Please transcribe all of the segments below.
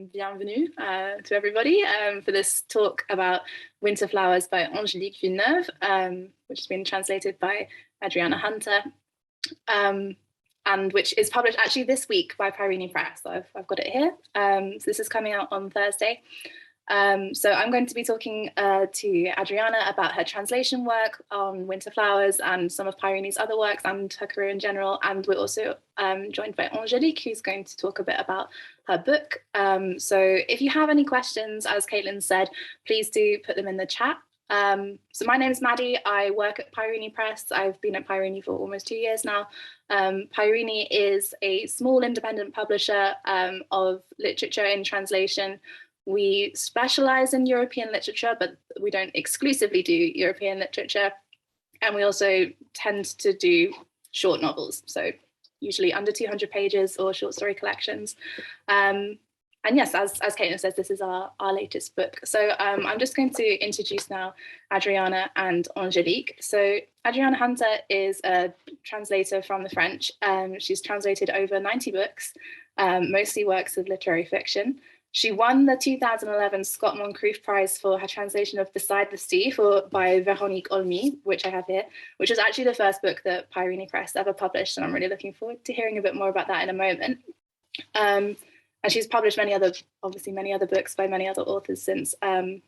bienvenue to everybody for this talk about Winter Flowers by Angélique Villeneuve, which has been translated by Adriana Hunter, and which is published actually this week by Peirene Press. So I've got it here. So this is coming out on Thursday. So I'm going to be talking to Adriana about her translation work on Winter Flowers and some of Pyrenee's other works and her career in general. And we're also joined by Angelique, who's going to talk a bit about her book. So if you have any questions, as Caitlin said, please do put them in the chat. So my name is Maddie. I work at Peirene Press. I've been at Pyrenee for almost 2 years now. Pyrenee is a small independent publisher of literature in translation. We specialize in European literature, but we don't exclusively do European literature. And we also tend to do short novels, so usually under 200 pages or short story collections. And yes, as Caitlin says, this is our latest book. So I'm just going to introduce now Adriana and Angelique. So Adriana Hunter is a translator from the French. She's translated over 90 books, mostly works of literary fiction. She won the 2011 Scott Moncrief Prize for her translation of Beside the Sea by Véronique Olmy, which I have here, which was actually the first book that Peirene Press ever published. And I'm really looking forward to hearing a bit more about that in a moment. And she's published many other books by many other authors since. And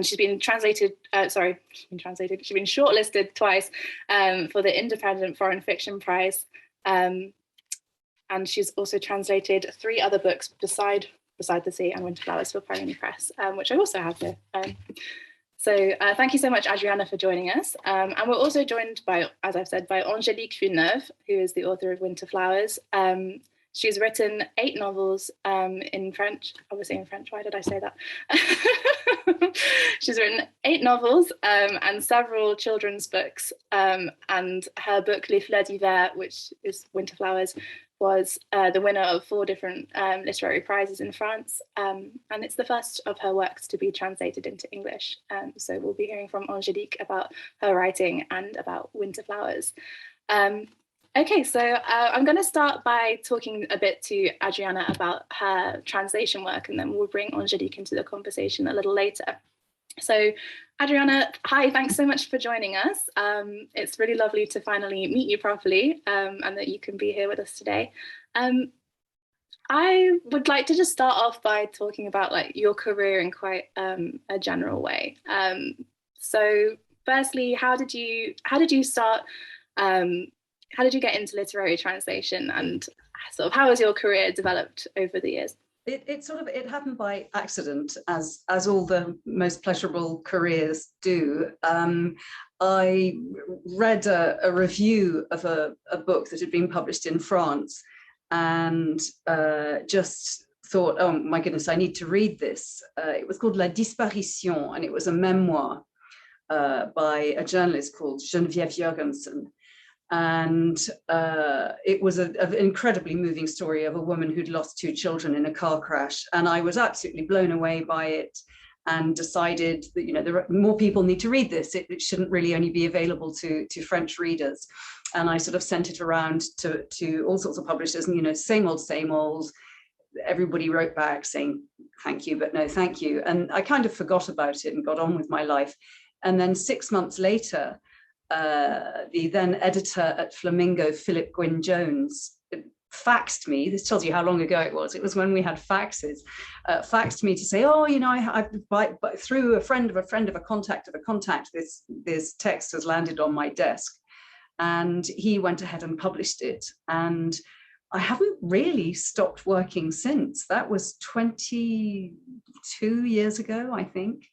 she's been shortlisted twice for the Independent Foreign Fiction Prize. And she's also translated 3 other books Beside the Sea and Winter Flowers for Peirene Press, which I also have here. So thank you so much, Adriana, for joining us. And we're also joined by, as I've said, by Angélique Villeneuve, who is the author of Winter Flowers. She's written 8 novels in French, obviously in French, why did I say that? She's written 8 novels and several children's books. And her book, Les Fleurs d'Hiver, which is Winter Flowers, was the winner of 4 different literary prizes in France. And it's the first of her works to be translated into English. So we'll be hearing from Angélique about her writing and about Winter Flowers. Okay, so I'm going to start by talking a bit to Adriana about her translation work, and then we'll bring Angélique into the conversation a little later. So Adriana, hi, thanks so much for joining us. It's really lovely to finally meet you properly and that you can be here with us today. I would like to just start off by talking about your career in quite a general way. So firstly, how did you start? How did you get into literary translation, and sort of how has your career developed over the years? It happened by accident, as all the most pleasurable careers do. I read a review of a book that had been published in France, and just thought, oh my goodness, I need to read this. It was called La Disparition, and it was a memoir by a journalist called Geneviève Jorgensen. And it was an incredibly moving story of a woman who'd lost 2 children in a car crash. And I was absolutely blown away by it and decided that, more people need to read this. It shouldn't really only be available to French readers. And I sort of sent it around to all sorts of publishers, and, same old. Everybody wrote back saying, thank you, but no thank you. And I kind of forgot about it and got on with my life. And then 6 months later, the then editor at Flamingo, Philip Gwyn Jones, faxed me. This tells you how long ago it was. It was when we had faxes. Faxed me to say, oh, through a friend of a contact, this text has landed on my desk. And he went ahead and published it. And I haven't really stopped working since. That was 22 years ago, I think.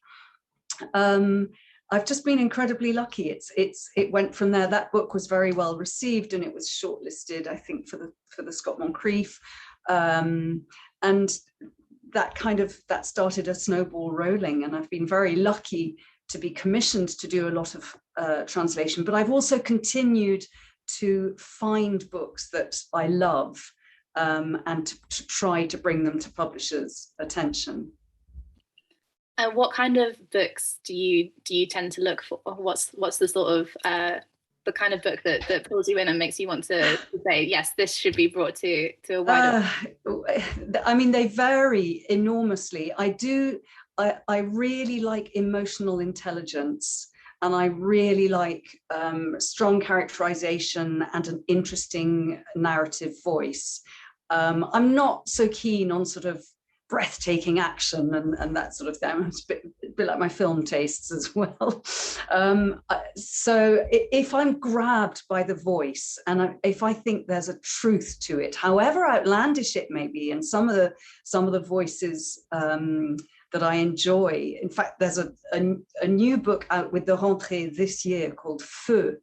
I've just been incredibly lucky. It went from there. That book was very well received, and it was shortlisted, I think, for the Scott Moncrief, and that started a snowball rolling. And I've been very lucky to be commissioned to do a lot of translation. But I've also continued to find books that I love and to try to bring them to publishers' attention. What kind of books do you tend to look for? What's the sort of the kind of book that pulls you in and makes you want to say, yes, this should be brought to a wider? I mean, they vary enormously. I really like emotional intelligence, and I really like strong characterization and an interesting narrative voice. I'm not so keen on sort of breathtaking action and that sort of thing. It's a bit like my film tastes as well. So if I'm grabbed by the voice, and if I think there's a truth to it, however outlandish it may be, and some of the voices that I enjoy. In fact, there's a new book out with the Rentrée this year called Feu.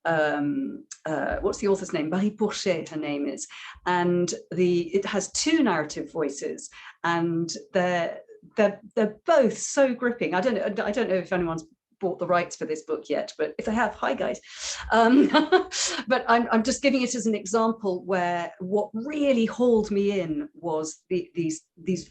What's the author's name? Marie Rogers, her name is, and it has two narrative voices, and they're both so gripping. I don't know if anyone's bought the rights for this book yet, but if they have, hi guys. But I'm just giving it as an example where what really hauled me in was these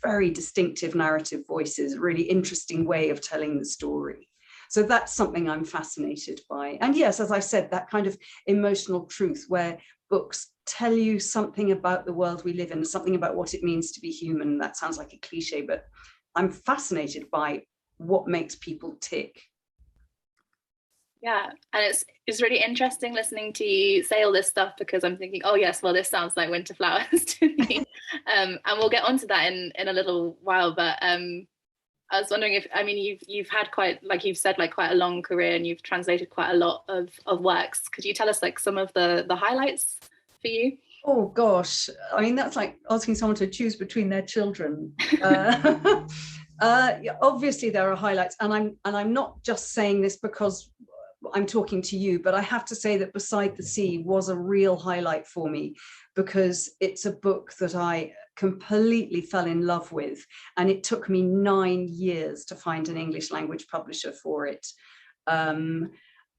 very distinctive narrative voices, a really interesting way of telling the story. So that's something I'm fascinated by. And yes, as I said, that kind of emotional truth where books tell you something about the world we live in, something about what it means to be human. That sounds like a cliche, but I'm fascinated by what makes people tick. Yeah, and it's really interesting listening to you say all this stuff, because I'm thinking, oh yes, well, this sounds like winter flowers to me. And we'll get onto that in a little while, but I was wondering if, I mean, you've had quite, like you've said, like quite a long career, and you've translated quite a lot of works. Could you tell us like some of the highlights for you? Oh gosh, I mean, that's like asking someone to choose between their children. Obviously there are highlights, and I'm not just saying this because I'm talking to you, but I have to say that Beside the Sea was a real highlight for me, because it's a book that I completely fell in love with, and it took me 9 years to find an English language publisher for it. And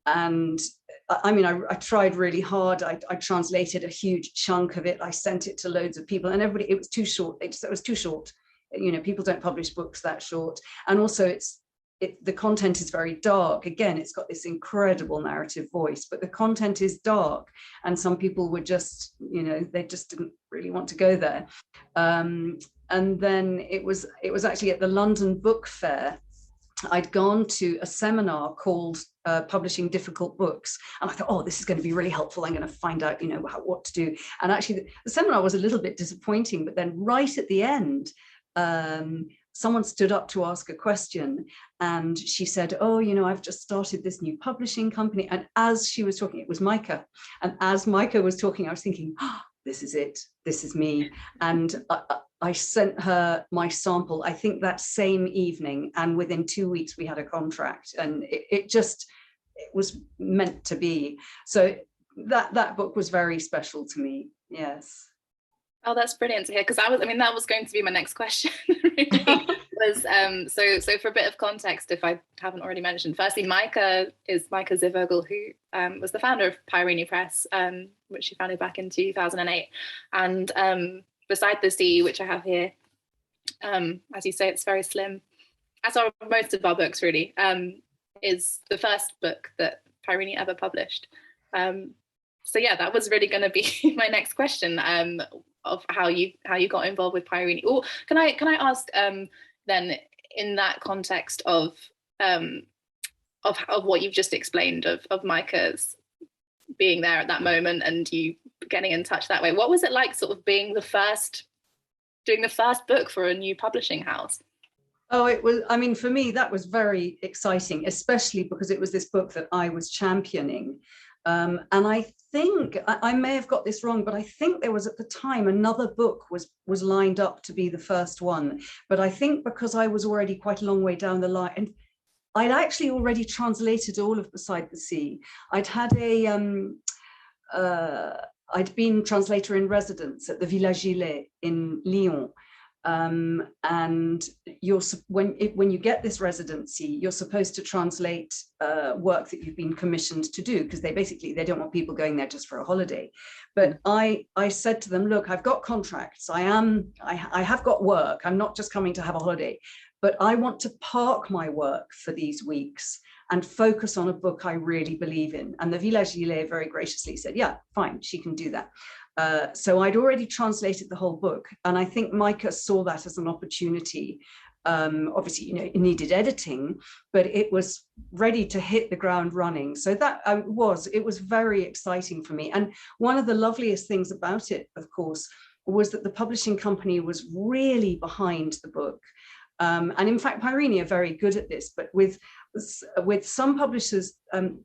I mean, I tried really hard. I translated a huge chunk of it. I sent it to loads of people, and everybody, it was too short. It was too short. You know, people don't publish books that short. And also the content is very dark. Again, it's got this incredible narrative voice, but the content is dark, and some people were just, you know, they just didn't really want to go there. And then it was actually at the London Book Fair. I'd gone to a seminar called Publishing Difficult Books, and I thought, oh, this is going to be really helpful. I'm going to find out, you know, what to do. And actually, the seminar was a little bit disappointing, but then right at the end, someone stood up to ask a question, and she said, oh, you know, I've just started this new publishing company. And as she was talking, it was Micah. And as Micah was talking, I was thinking, oh, this is it. This is me. And I sent her my sample, I think that same evening. And within 2 weeks, we had a contract, and it was meant to be. So that book was very special to me. Yes. Oh, that's brilliant to hear, because that was going to be my next question. Really. Was so for a bit of context, if I haven't already mentioned, firstly, Micah Zivogel, who was the founder of Peirene Press, which she founded back in 2008, and Beside the Sea, which I have here, as you say, it's very slim, as are most of our books really, is the first book that Pyrenee ever published. So yeah, that was really going to be my next question, of how you got involved with Pyrenee. Or can I ask then, in that context of what you've just explained, of Micah's being there at that moment and you getting in touch that way, what was it like sort of doing the first book for a new publishing house? Oh, it was, I mean, for me, that was very exciting, especially because it was this book that I was championing. And I think, I may have got this wrong, but I think there was at the time another book was lined up to be the first one. But I think because I was already quite a long way down the line, and I'd actually already translated all of Beside the Sea. I'd been translator in residence at the Villa in Lyon. And when you get this residency, you're supposed to translate work that you've been commissioned to do, because they don't want people going there just for a holiday. But I said to them, look, I've got contracts, I have got work, I'm not just coming to have a holiday, but I want to park my work for these weeks and focus on a book I really believe in. And the Village very graciously said, yeah, fine, she can do that. So I'd already translated the whole book. And I think Micah saw that as an opportunity. Obviously, you know, it needed editing, but it was ready to hit the ground running. So that it was very exciting for me. And one of the loveliest things about it, of course, was that the publishing company was really behind the book. And in fact, Pyrenee are very good at this, but with some publishers, the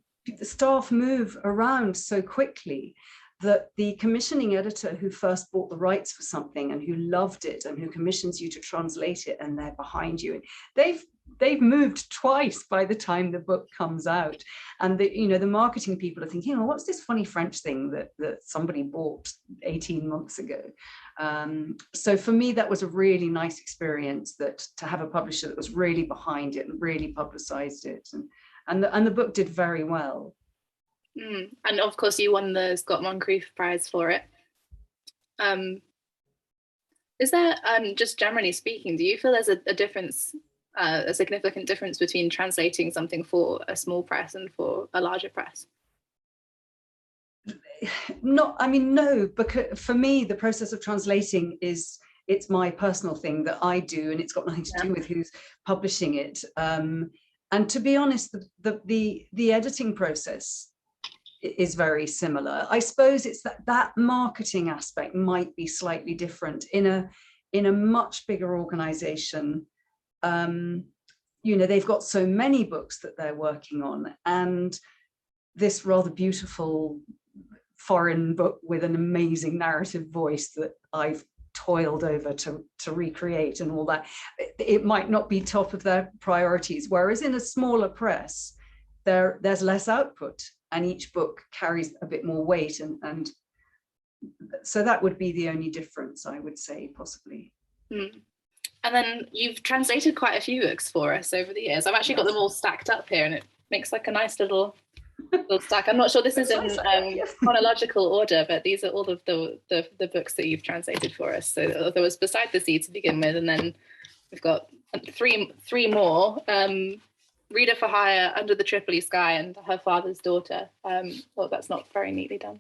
staff move around so quickly that the commissioning editor who first bought the rights for something and who loved it and who commissions you to translate it, and they're behind you, they've moved twice by the time the book comes out. And the marketing people are thinking, oh, what's this funny French thing that somebody bought 18 months ago? So for me, that was a really nice experience, that to have a publisher that was really behind it and really publicized it, and the book did very well. And of course you won the Scott Moncrief Prize for it. Is there, just generally speaking, do you feel there's a difference, a significant difference between translating something for a small press and for a larger press? No, because for me, the process of translating it's my personal thing that I do, and it's got nothing to do with who's publishing it. And to be honest, the editing process is very similar. I suppose it's that marketing aspect might be slightly different in a much bigger organization. They've got so many books that they're working on, and this rather beautiful foreign book with an amazing narrative voice that I've toiled over to recreate and all that, it might not be top of their priorities. Whereas in a smaller press, there's less output, and each book carries a bit more weight, and so that would be the only difference, I would say, possibly. And then you've translated quite a few books for us over the years. I've actually got them all stacked up here, and it makes like a nice little stack. I'm not sure this is in chronological order, but these are all of the books that you've translated for us. So there was Beside the Sea to begin with, and then we've got three more. Reader for Hire, Under the Tripoli Sky, and Her Father's Daughter. Well, that's not very neatly done.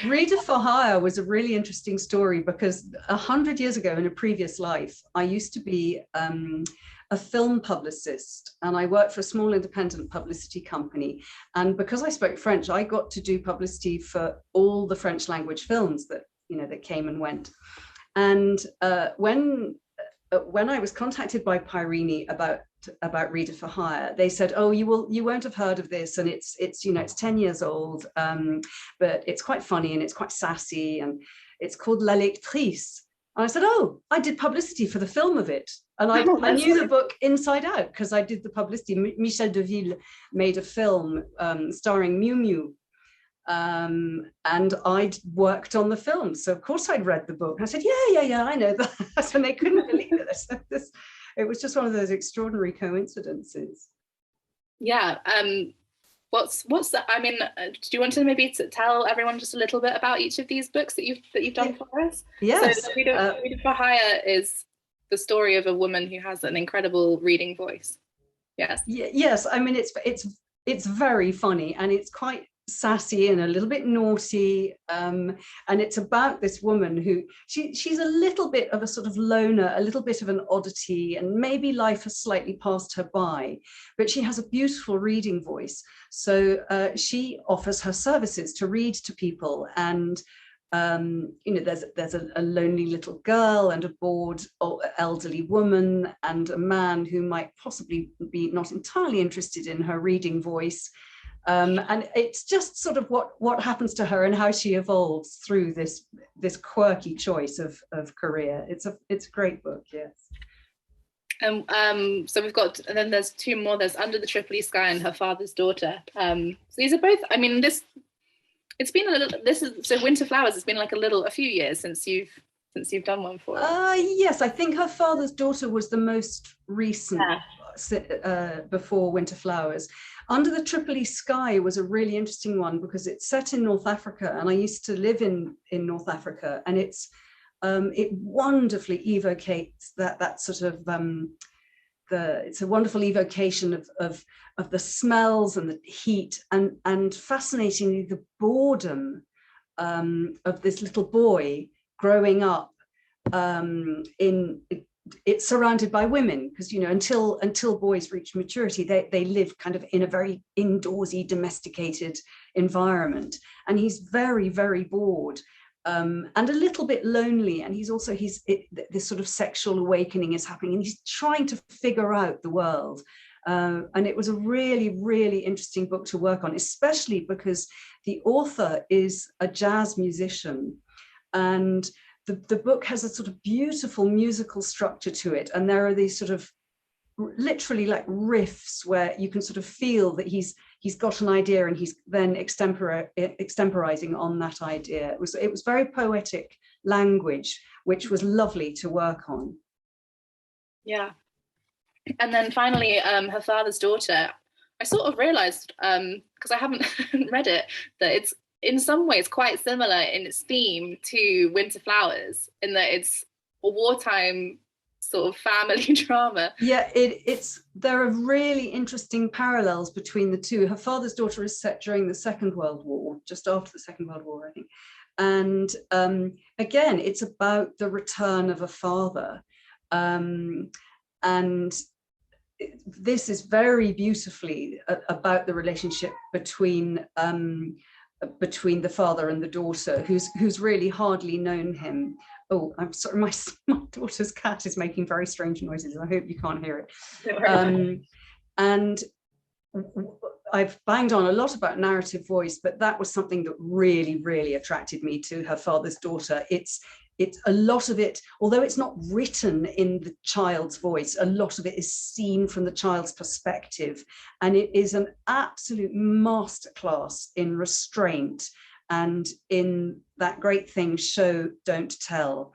Reader for Hire was a really interesting story, because 100 years ago in a previous life, I used to be a film publicist, and I worked for a small independent publicity company. And because I spoke French, I got to do publicity for all the French language films that came and went. And when I was contacted by Peirene about Reader for Hire, they said, oh, you won't have heard of this, and it's 10 years old, but it's quite funny and it's quite sassy, and it's called L'Électrice. And I said, oh, I did publicity for the film of it, and I knew the book inside out because I did the publicity. Michel Deville made a film starring Miu Miu, and I'd worked on the film, so of course I'd read the book. And I said, yeah, I know that. And they couldn't believe it. So it was just one of those extraordinary coincidences. Yeah. What's that? I mean, do you want to maybe tell everyone just a little bit about each of these books that you've done for us? Yes. So Reader for Hire is the story of a woman who has an incredible reading voice. Yes. Yes. I mean, it's very funny, and it's quite sassy and a little bit naughty, and it's about this woman who she's a little bit of a sort of loner, a little bit of an oddity, and maybe life has slightly passed her by, but she has a beautiful reading voice. So she offers her services to read to people, and there's a lonely little girl and a bored elderly woman and a man who might possibly be not entirely interested in her reading voice. And it's just sort of what happens to her and how she evolves through this quirky choice of career. It's a great book, yes. So we've got, and then there's two more. There's Under the Tripoli Sky and Her Father's Daughter. So these are both. I mean, it's been a little. So Winter Flowers. It's been like a few years since you've done one for us. Yes, I think Her Father's Daughter was the most recent. Before Winter Flowers. Under the Tripoli Sky was a really interesting one because it's set in North Africa, and I used to live in North Africa, and it wonderfully evocates that sort of it's a wonderful evocation of the smells and the heat, and fascinatingly the boredom of this little boy growing up it's surrounded by women, because, you know, until boys reach maturity, they live kind of in a very indoorsy, domesticated environment, and he's very, very bored, and a little bit lonely, and this sort of sexual awakening is happening, and he's trying to figure out the world. And it was a really, really interesting book to work on, especially because the author is a jazz musician, and the book has a sort of beautiful musical structure to it, and there are these sort of literally like riffs where you can sort of feel that he's got an idea, and he's then extemporizing on that idea. It was very poetic language, which was lovely to work on. Yeah. And then finally, Her Father's Daughter, I sort of realized, because I haven't read it, that it's in some ways quite similar in its theme to Winter Flowers, in that it's a wartime sort of family drama. Yeah, there are really interesting parallels between the two. Her Father's Daughter is set during the Second World War, just after the Second World War, I think. And again, it's about the return of a father. And this is very beautifully about the relationship between the father and the daughter, who's really hardly known him. Oh, I'm sorry, my daughter's cat is making very strange noises. I hope you can't hear it. And I've banged on a lot about narrative voice, but that was something that really, really attracted me to Her Father's Daughter. It's a lot of it, although it's not written in the child's voice, a lot of it is seen from the child's perspective. And it is an absolute masterclass in restraint and in that great thing, show, don't tell.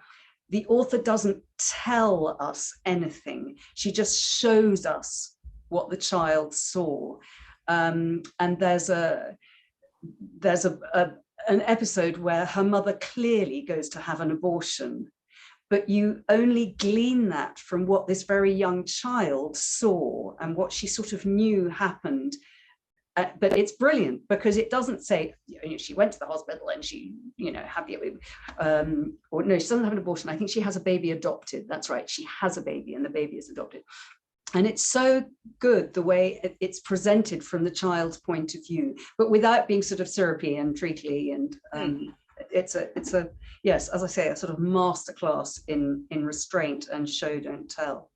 The author doesn't tell us anything. She just shows us what the child saw. And there's an episode where her mother clearly goes to have an abortion, but you only glean that from what this very young child saw and what she sort of knew happened. But it's brilliant because it doesn't say, you know, she went to the hospital and she, you know, had the, or no, she doesn't have an abortion. I think she has a baby adopted. That's right. She has a baby and the baby is adopted. And it's so good the way it's presented from the child's point of view, but without being sort of syrupy and treacly. And it's a yes, as I say, a sort of masterclass in restraint and show, don't tell.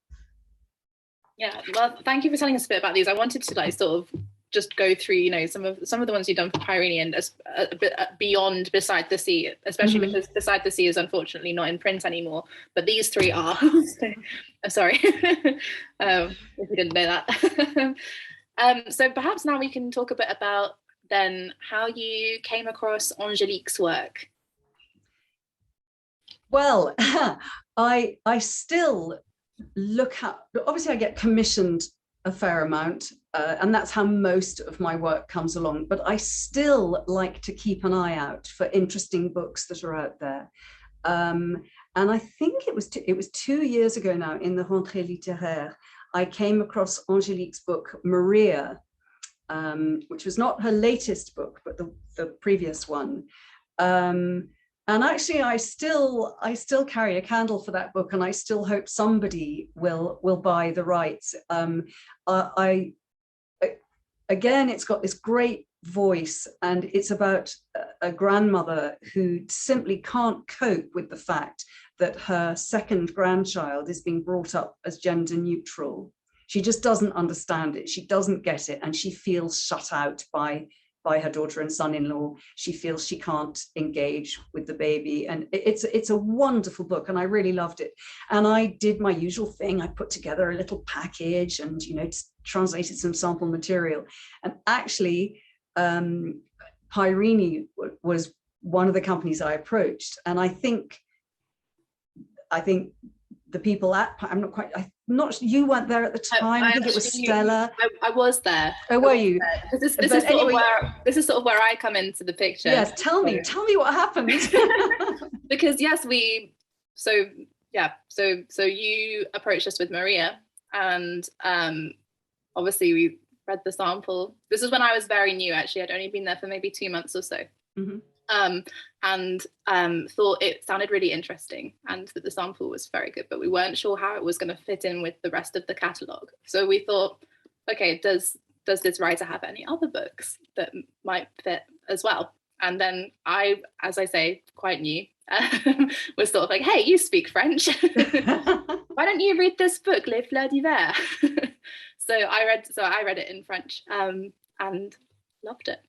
Yeah, well, thank you for telling us a bit about these. I wanted to like sort of just go through, you know, some of the ones you've done for Pyrenee and a bit beyond Beside the Sea, especially because Beside the Sea is unfortunately not in print anymore, but these three are. I'm sorry if you didn't know that. So perhaps now we can talk a bit about then how you came across Angélique's work. Well, I still look at, obviously I get commissioned a fair amount, and that's how most of my work comes along, but I still like to keep an eye out for interesting books that are out there. And I think it was 2 years ago now, in the Rentrée littéraire, I came across Angélique's book Maria, which was not her latest book, but the previous one. And actually, I still carry a candle for that book, and I still hope somebody will buy the rights. Again, it's got this great voice, and it's about a grandmother who simply can't cope with the fact that her second grandchild is being brought up as gender neutral. She just doesn't understand it. She doesn't get it, and she feels shut out by her daughter and son-in-law. She feels she can't engage with the baby, and it's a wonderful book, and I really loved it. And I did my usual thing. I put together a little package and, you know, translated some sample material. And actually, Peirene was one of the companies I approached, and I think the people at, you weren't there at the time. I think it was Stella. I was there. Oh, were you? This is sort of where I come into the picture. Yes, tell me what happened. Because yes, so you approached us with Maria, and obviously we read the sample. This is when I was very new, actually. I'd only been there for maybe 2 months or so. And thought it sounded really interesting and that the sample was very good, but we weren't sure how it was going to fit in with the rest of the catalogue. So we thought, okay, does this writer have any other books that might fit as well? And then I, as I say, quite new, was sort of like, hey, you speak French. Why don't you read this book, Les Fleurs d'Hiver? So I read it in French and loved it.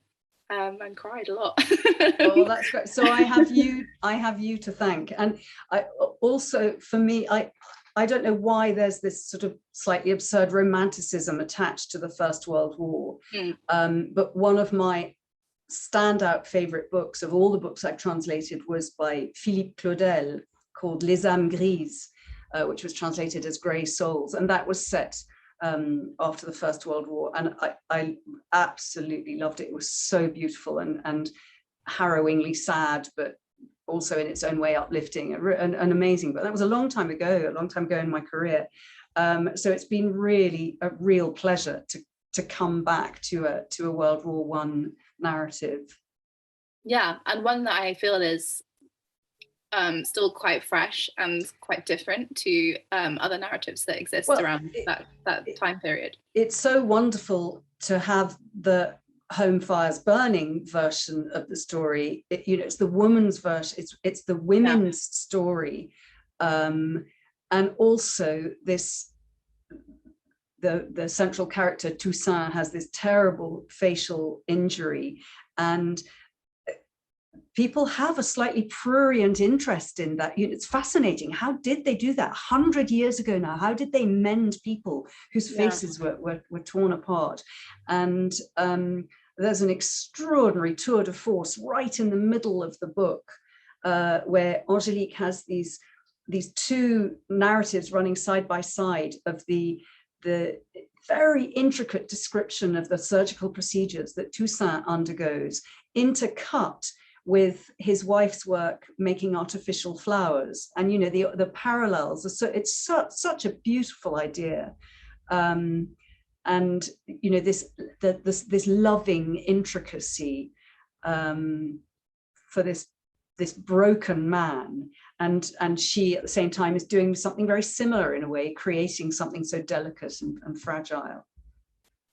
And cried a lot. Oh, that's great. So I have you to thank. And I also, for me, I don't know why there's this sort of slightly absurd romanticism attached to the First World War. But one of my standout favorite books of all the books I've translated was by Philippe Claudel, called Les âmes grises, which was translated as Grey Souls. And that was set after the First World War, and I absolutely loved it. It was so beautiful and harrowingly sad, but also in its own way uplifting and amazing. But that was a long time ago in my career. So it's been really a real pleasure to come back to a World War I narrative. Yeah, and one that I feel is still quite fresh and quite different to other narratives that exist around that time period. It's so wonderful to have the home fires burning version of the story. It's the woman's version. It's the women's story, and also the central character Toussaint has this terrible facial injury, and people have a slightly prurient interest in that. It's fascinating. How did they do that 100 years ago now? How did they mend people whose faces were torn apart? And there's an extraordinary tour de force right in the middle of the book, where Angélique has these two narratives running side by side of the very intricate description of the surgical procedures that Toussaint undergoes, intercut with his wife's work making artificial flowers. And the parallels are it's such a beautiful idea, and this loving intricacy for this broken man, and she at the same time is doing something very similar in a way, creating something so delicate and fragile.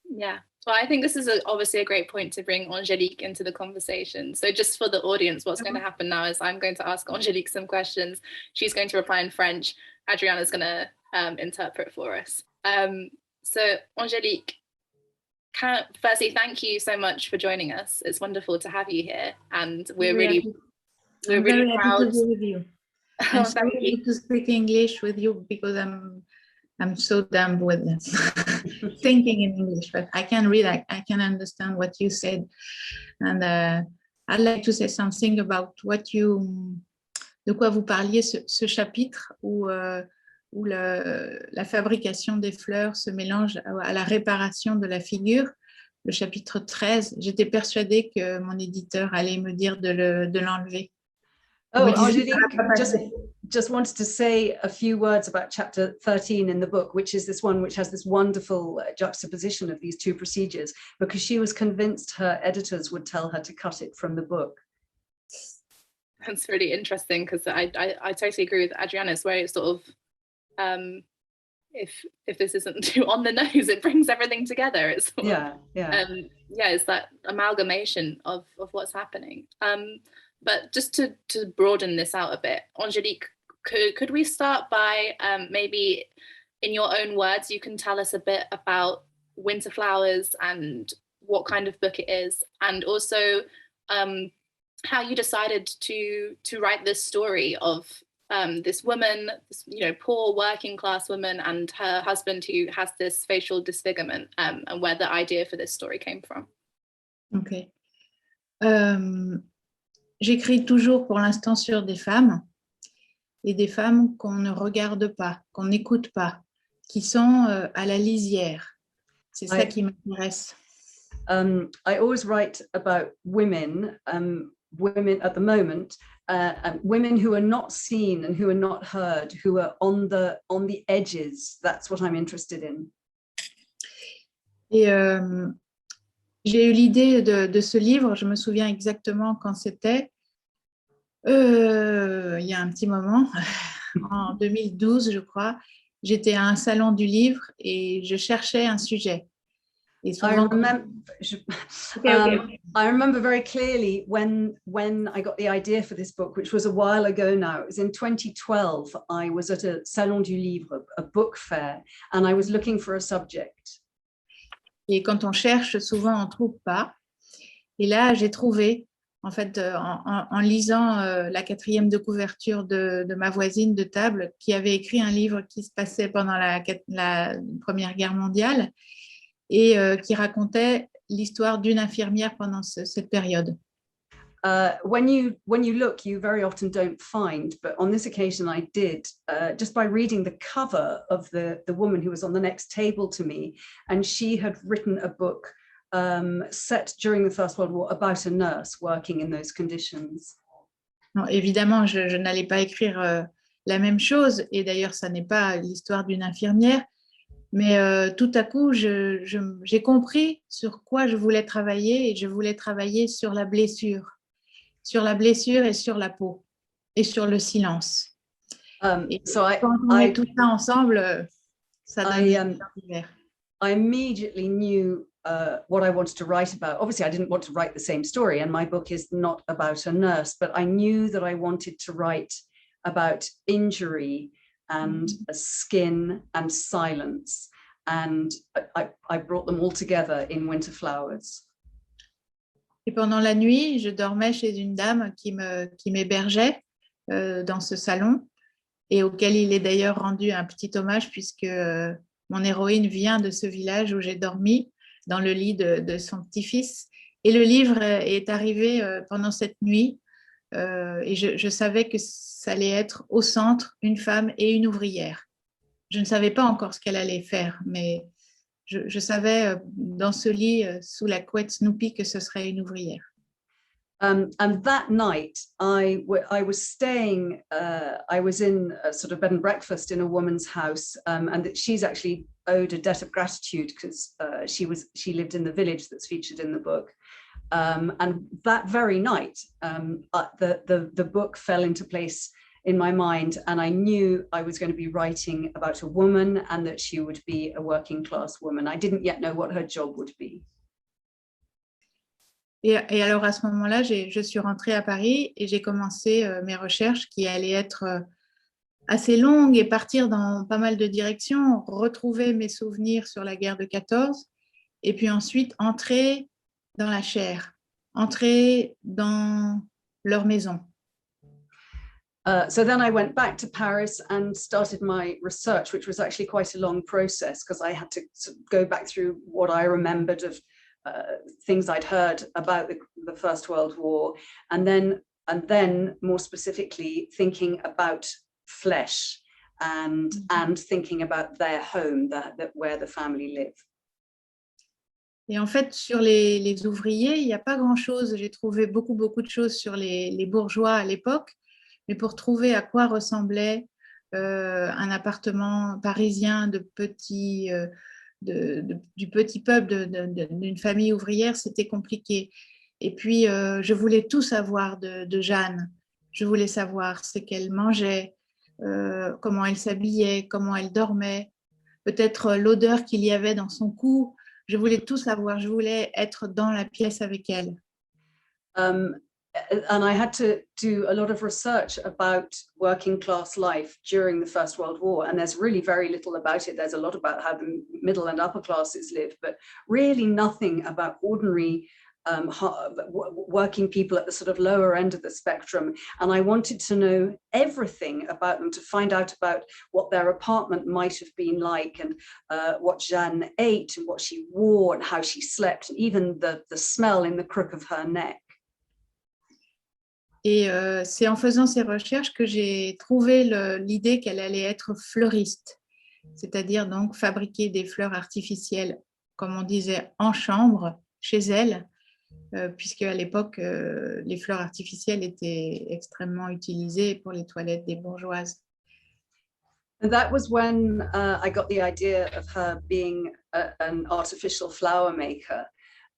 Yeah. Well, I think this is obviously a great point to bring Angélique into the conversation. So just for the audience, what's going to happen now is I'm going to ask Angélique some questions. She's going to reply in French. Adriana's going to interpret for us. So Angélique, firstly, thank you so much for joining us. It's wonderful to have you here, and we're really proud to be with you. I'm sorry to speak English with you because I'm so damn with thinking in English, but I can read, I can understand what you said. And I'd like to say something about de quoi vous parliez, ce chapitre où la fabrication des fleurs se mélange à la réparation de la figure, le chapitre 13. J'étais persuadée que mon éditeur allait me dire de l'enlever. Oh, Angélique just wanted to say a few words about chapter 13 in the book, which is this one which has this wonderful juxtaposition of these two procedures, because she was convinced her editors would tell her to cut it from the book. That's really interesting, because I totally agree with Adriana's, where it's sort of if this isn't too on the nose, it brings everything together. It's sort of, it's that amalgamation of what's happening. But just to broaden this out a bit, Angélique, could we start by maybe in your own words, you can tell us a bit about Winter Flowers and what kind of book it is, and also how you decided to write this story of this woman, this, poor working class woman, and her husband who has this facial disfigurement, and where the idea for this story came from. Okay. J'écris toujours pour l'instant sur des femmes, et des femmes qu'on ne regarde pas, qu'on n'écoute pas, qui sont à la lisière. C'est ça qui m'intéresse. I always write about women at the moment, women who are not seen and who are not heard, who are on the edges. That's what I'm interested in. Et j'ai eu l'idée de ce livre, je me souviens exactement quand c'était, il y a un petit moment, en 2012 je crois, j'étais à un salon du livre et je cherchais un sujet. Et souvent, I remember very clearly when I got the idea for this book, which was a while ago now. It was in 2012. I was at a Salon du Livre, a book fair, and I was looking for a subject. Et quand on cherche, souvent on ne trouve pas. Et là, j'ai trouvé, en fait, en lisant la 4e de couverture de ma voisine de table, qui avait écrit un livre qui se passait pendant la Première Guerre mondiale et qui racontait l'histoire d'une infirmière pendant cette période. When you look, you very often don't find, but on this occasion I did, just by reading the cover of the woman who was on the next table to me, and she had written a book set during the First World War about a nurse working in those conditions. Non, évidemment, je n'allais pas écrire la même chose, et d'ailleurs, ça n'est pas l'histoire d'une infirmière, mais tout à coup, j'ai compris sur quoi je voulais travailler, et je voulais travailler sur la blessure et sur la peau, et sur le silence. Et quand on met tout ça ensemble, ça donne l'univers. I immediately knew what I wanted to write about. Obviously, I didn't want to write the same story, and my book is not about a nurse, but I knew that I wanted to write about injury and skin and silence, and I brought them all together in Winter Flowers. Et pendant la nuit, je dormais chez une dame qui m'hébergeait dans ce salon, et auquel il est d'ailleurs rendu un petit hommage, puisque mon héroïne vient de ce village où j'ai dormi, dans le lit de son petit-fils. Et le livre est arrivé pendant cette nuit, et je savais que ça allait être au centre une femme et une ouvrière. Je ne savais pas encore ce qu'elle allait faire, mais je savais dans ce lit, sous la couette Snoopy, que ce serait une ouvrière. And that night, I was staying, I was in a sort of bed and breakfast in a woman's house, and that she's actually owed a debt of gratitude because she lived in the village that's featured in the book. And that very night, the book fell into place in my mind, and I knew I was going to be writing about a woman and that she would be a working class woman. I didn't yet know what her job would be. Et alors, à ce moment-là, je suis rentrée à Paris et j'ai commencé mes recherches qui allaient être assez longues et partir dans pas mal de directions, retrouver mes souvenirs sur la guerre de 14 et puis ensuite entrer dans la chair, entrer dans leur maison. So then I went back to Paris and started my research, which was actually quite a long process because I had to go back through what I remembered of things I'd heard about the First World War, and then more specifically thinking about flesh and thinking about their home, where the family live. Et en fait, sur les ouvriers, il n'y a pas grand-chose. J'ai trouvé beaucoup de choses sur les bourgeois à l'époque, mais pour trouver à quoi ressemblait un appartement parisien du petit peuple d'une famille ouvrière, c'était compliqué. Et puis, je voulais tout savoir de Jeanne. Je voulais savoir ce qu'elle mangeait, comment elle s'habillait, comment elle dormait, peut-être l'odeur qu'il y avait dans son cou. Je voulais tout savoir. Je voulais être dans la pièce avec elle. And I had to do a lot of research about working class life during the First World War, and there's really very little about it. There's a lot about how the middle and upper classes live, but really nothing about ordinary working people at the sort of lower end of the spectrum. And I wanted to know everything about them, to find out about what their apartment might have been like, and what Jeanne ate and what she wore and how she slept, and even the smell in the crook of her neck. Et c'est en faisant ces recherches que j'ai trouvé l'idée qu'elle allait être fleuriste, c'est-à-dire donc fabriquer des fleurs artificielles, comme on disait, en chambre, chez elle, puisque à l'époque, les fleurs artificielles étaient extrêmement utilisées pour les toilettes des bourgeoises. And that was when I got the idea of her being an artificial flower maker.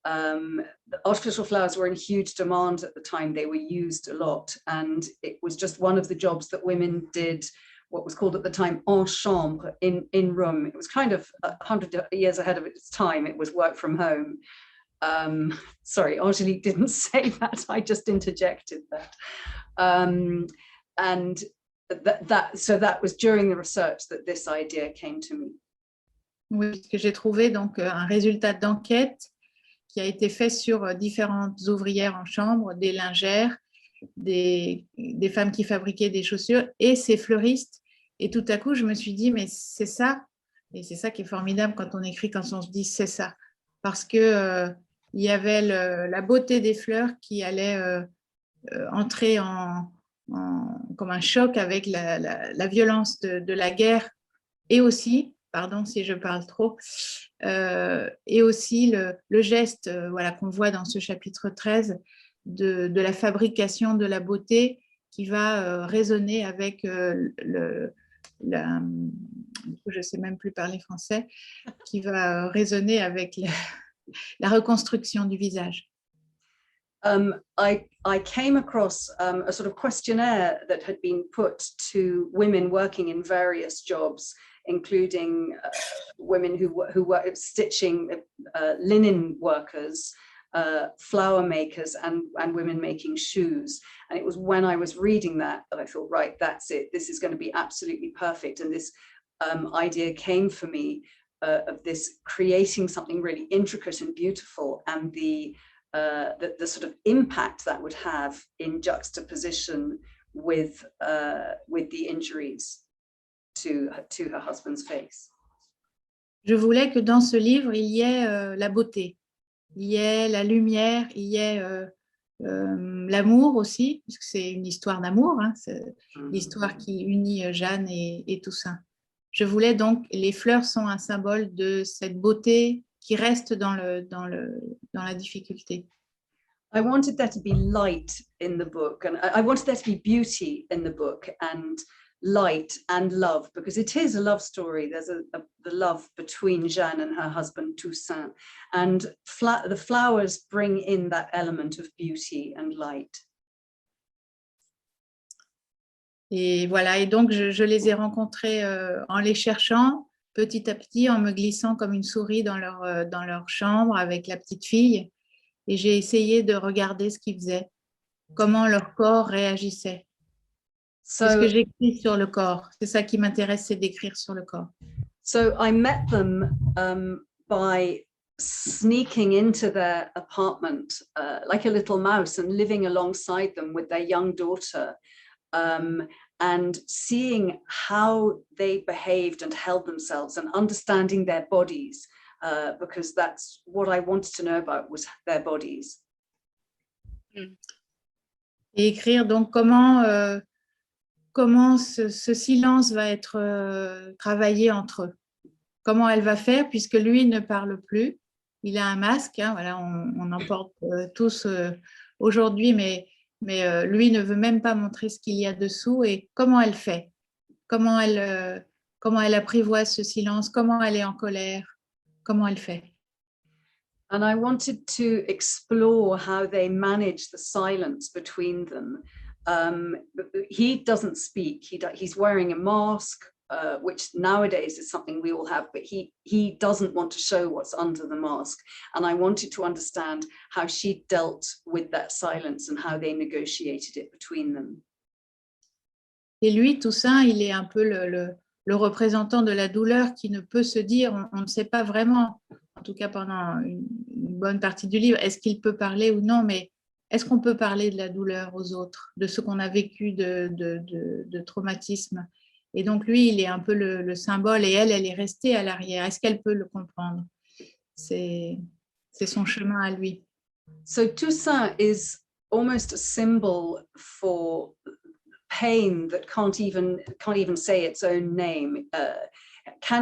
The artificial flowers were in huge demand at the time. They were used a lot, and it was just one of the jobs that women did, what was called at the time en chambre, in room. It was kind of 100 years ahead of its time. It was work from home. Sorry, Angelique didn't say that. I just interjected that. And so that was during the research that this idea came to me. Oui, parce que j'ai trouvé donc un résultat d'enquête qui a été fait sur différentes ouvrières en chambre, des lingères, des femmes qui fabriquaient des chaussures et ces fleuristes. Et tout à coup, je me suis dit, mais c'est ça. Et c'est ça qui est formidable quand on écrit, quand on se dit c'est ça. Parce que il y avait la beauté des fleurs qui allait entrer comme un choc avec la violence de la guerre et aussi, pardon si je parle trop, et aussi le geste voilà, qu'on voit dans ce chapitre 13 de la fabrication de la beauté qui va résonner avec je ne sais même plus parler français, qui va résonner avec la reconstruction du visage. I came across a sort of questionnaire that had been put to women working in various jobs, including women who were stitching, linen workers, flower makers, and women making shoes. And it was when I was reading that I thought, right, that's it. This is going to be absolutely perfect. And this idea came for me of this creating something really intricate and beautiful, and the sort of impact that would have in juxtaposition with the injuries to her husband's face. Je voulais que dans ce livre, il y ait la beauté, il y ait la lumière, il y ait l'amour aussi, puisque c'est une histoire d'amour, hein, c'est l'histoire qui unit Jeanne et Toussaint. Je voulais donc, les fleurs sont un symbole de cette beauté qui reste dans la difficulté. I wanted there to be light in the book, and I wanted there to be beauty in the book, and light and love, because it is a love story. There's the love between Jeanne and her husband Toussaint, and the flowers bring in that element of beauty and light. Et voilà, et donc je les ai rencontrés en les cherchant petit à petit, en me glissant comme une souris dans leur chambre avec la petite fille, et j'ai essayé de regarder ce qu'ils faisaient, comment leur corps réagissait. C'est ce que j'écris sur le corps. C'est ça qui m'intéresse, c'est d'écrire sur le corps. So I met them by sneaking into their apartment like a little mouse and living alongside them with their young daughter, and seeing how they behaved and held themselves and understanding their bodies, because that's what I wanted to know about, was their bodies. Et écrire donc comment ce silence va être travaillé entre eux. Comment elle va faire, puisque lui ne parle plus. Il a un masque, hein, voilà, on en porte tous aujourd'hui, mais lui ne veut même pas montrer ce qu'il y a dessous. Et comment elle fait, comment elle apprivoise ce silence, comment elle est en colère, comment elle fait. And I wanted to explore how they manage the silence between them. He doesn't speak. He's wearing a mask, which nowadays is something we all have, but he doesn't want to show what's under the mask. And I wanted to understand how she dealt with that silence and how they negotiated it between them. Et lui, Toussaint, il est un peu le représentant de la douleur qui ne peut se dire, on ne sait pas vraiment, en tout cas pendant une bonne partie du livre, est-ce qu'il peut parler ou non, mais est-ce qu'on peut parler de la douleur aux autres, de ce qu'on a vécu de traumatisme? Et donc lui, il est un peu le symbole, et elle est restée à l'arrière. Est-ce qu'elle peut le comprendre? C'est son chemin à lui. So Toussaint is almost a symbol for pain that can't even say its own name.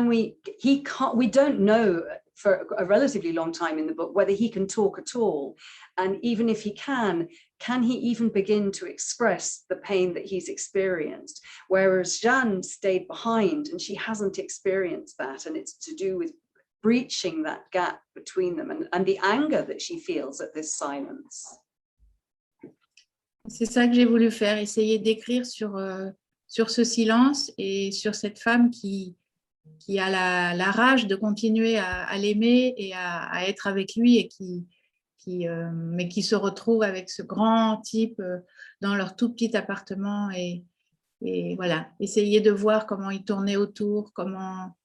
We don't know for a relatively long time in the book whether he can talk at all. And even if he can he even begin to express the pain that he's experienced? Whereas Jeanne stayed behind and she hasn't experienced that. And it's to do with breaching that gap between them and the anger that she feels at this silence. C'est ça que j'ai voulu faire, essayer d'écrire sur ce silence et sur cette femme qui a la rage de continuer à l'aimer et à être avec lui et mais qui se retrouve avec ce grand type dans leur tout petit appartement et voilà, essayer de voir comment ils tournaient autour, comment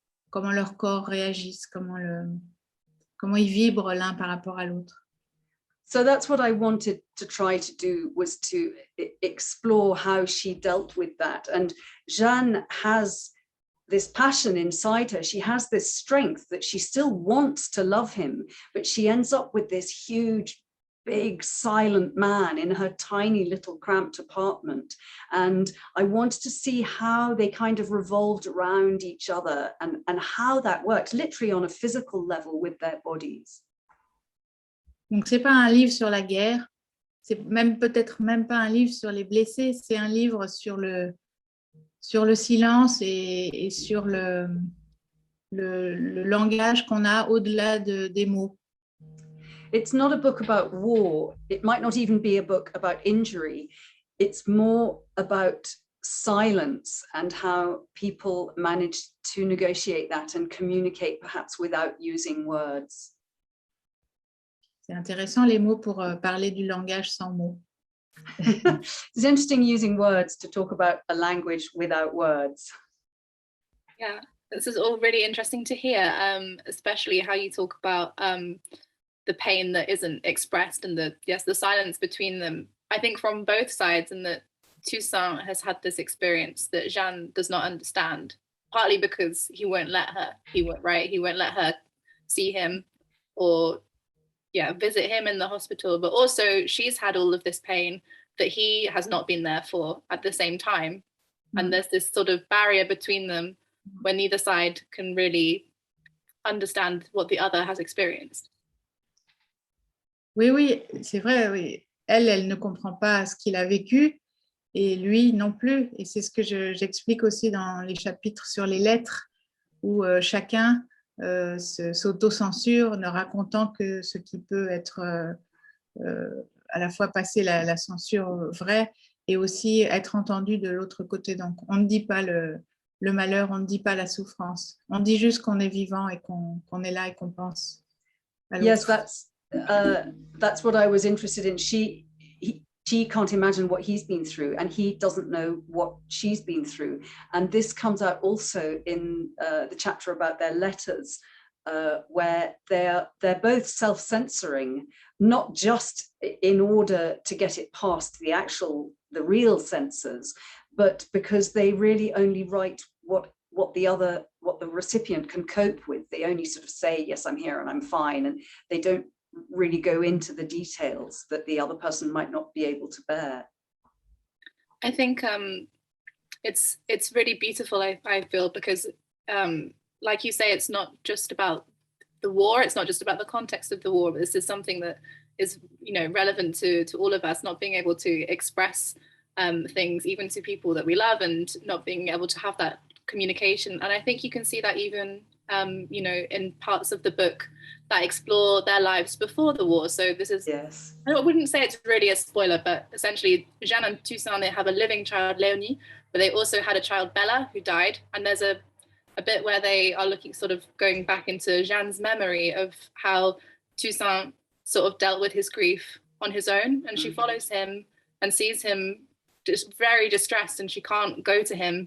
leurs corps réagissent, comment ils vibrent l'un par rapport à l'autre. So that's what I wanted to try to do, was to explore how she dealt with that. And Jeanne has this passion inside her. She has this strength that she still wants to love him, but she ends up with this huge, big, silent man in her tiny little cramped apartment. And I wanted to see how they kind of revolved around each other and how that worked, literally on a physical level with their bodies. Donc, c'est pas un livre sur la guerre, c'est peut-être même pas un livre sur les blessés, c'est un livre sur le silence et sur le langage qu'on a au-delà des mots. It's not a book about war. It might not even be a book about injury. It's more about silence and how people manage to negotiate that and communicate perhaps without using words. C'est intéressant les mots pour parler du langage sans mots. It's interesting using words to talk about a language without words. Yeah, this is all really interesting to hear, especially how you talk about the pain that isn't expressed and the silence between them. I think from both sides, and that Toussaint has had this experience that Jeanne does not understand, partly because he won't let her, he won't let her see him or visit him in the hospital, but also she's had all of this pain that he has not been there for at the same time. And there's this sort of barrier between them where neither side can really understand what the other has experienced. Oui, c'est vrai, oui. Elle ne comprend pas ce qu'il a vécu et lui non plus. Et c'est ce que j'explique aussi dans les chapitres sur les lettres où chacun s'auto-censure, ne racontant que ce qui peut être à la fois passer la censure vraie et aussi être entendu de l'autre côté. Donc, on ne dit pas le malheur, on ne dit pas la souffrance. On dit juste qu'on est vivant et qu'on est là et qu'on pense à l'autre. Yes, that's what I was interested in. She can't imagine what he's been through, and he doesn't know what she's been through. And this comes out also in the chapter about their letters, where they're both self-censoring, not just in order to get it past the real censors, but because they really only write what the recipient can cope with. They only sort of say, yes, I'm here and I'm fine, and they don't really go into the details that the other person might not be able to bear. I think it's really beautiful, I feel, because like you say, it's not just about the war, it's not just about the context of the war, but this is something that is, relevant to all of us, not being able to express things even to people that we love and not being able to have that communication. And I think you can see that even in parts of the book that explore their lives before the war. So this is, yes, I wouldn't say it's really a spoiler, but essentially Jeanne and Toussaint, they have a living child, Léonie, but they also had a child, Bella, who died. And there's a bit where they are going back into Jeanne's memory of how Toussaint sort of dealt with his grief on his own. And she follows him and sees him just very distressed, and she can't go to him.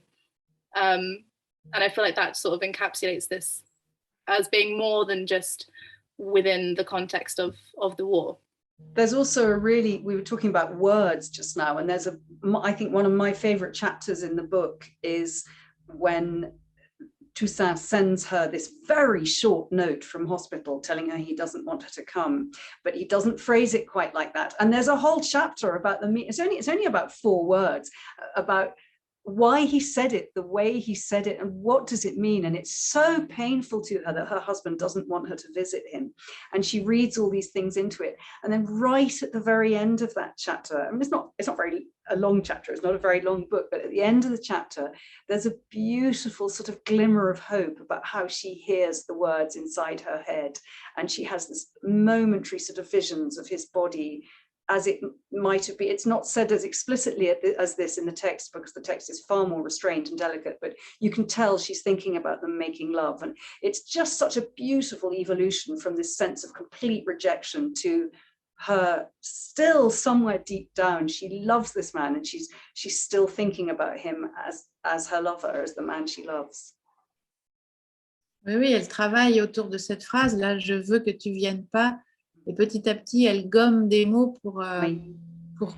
And I feel like that sort of encapsulates this as being more than just within the context of the war. There's also we were talking about words just now, and I think one of my favorite chapters in the book is when Toussaint sends her this very short note from hospital telling her he doesn't want her to come, but he doesn't phrase it quite like that. And there's a whole chapter about it's only about 4 words about why he said it, the way he said it, and what does it mean. And it's so painful to her that her husband doesn't want her to visit him. And she reads all these things into it. And then right at the very end of that chapter, I mean, it's not very a long chapter, it's not a very long book, but at the end of the chapter, there's a beautiful sort of glimmer of hope about how she hears the words inside her head. And she has this momentary sort of visions of his body as it might have been. It's not said as explicitly as this in the text, because the text is far more restrained and delicate, but you can tell she's thinking about them making love. And it's just such a beautiful evolution from this sense of complete rejection to her still somewhere deep down, she loves this man, and she's still thinking about him as her lover, as the man she loves. Oui, elle travaille autour de cette phrase, là, je veux que tu viennes pas. Et petit à petit, elle gomme des mots pour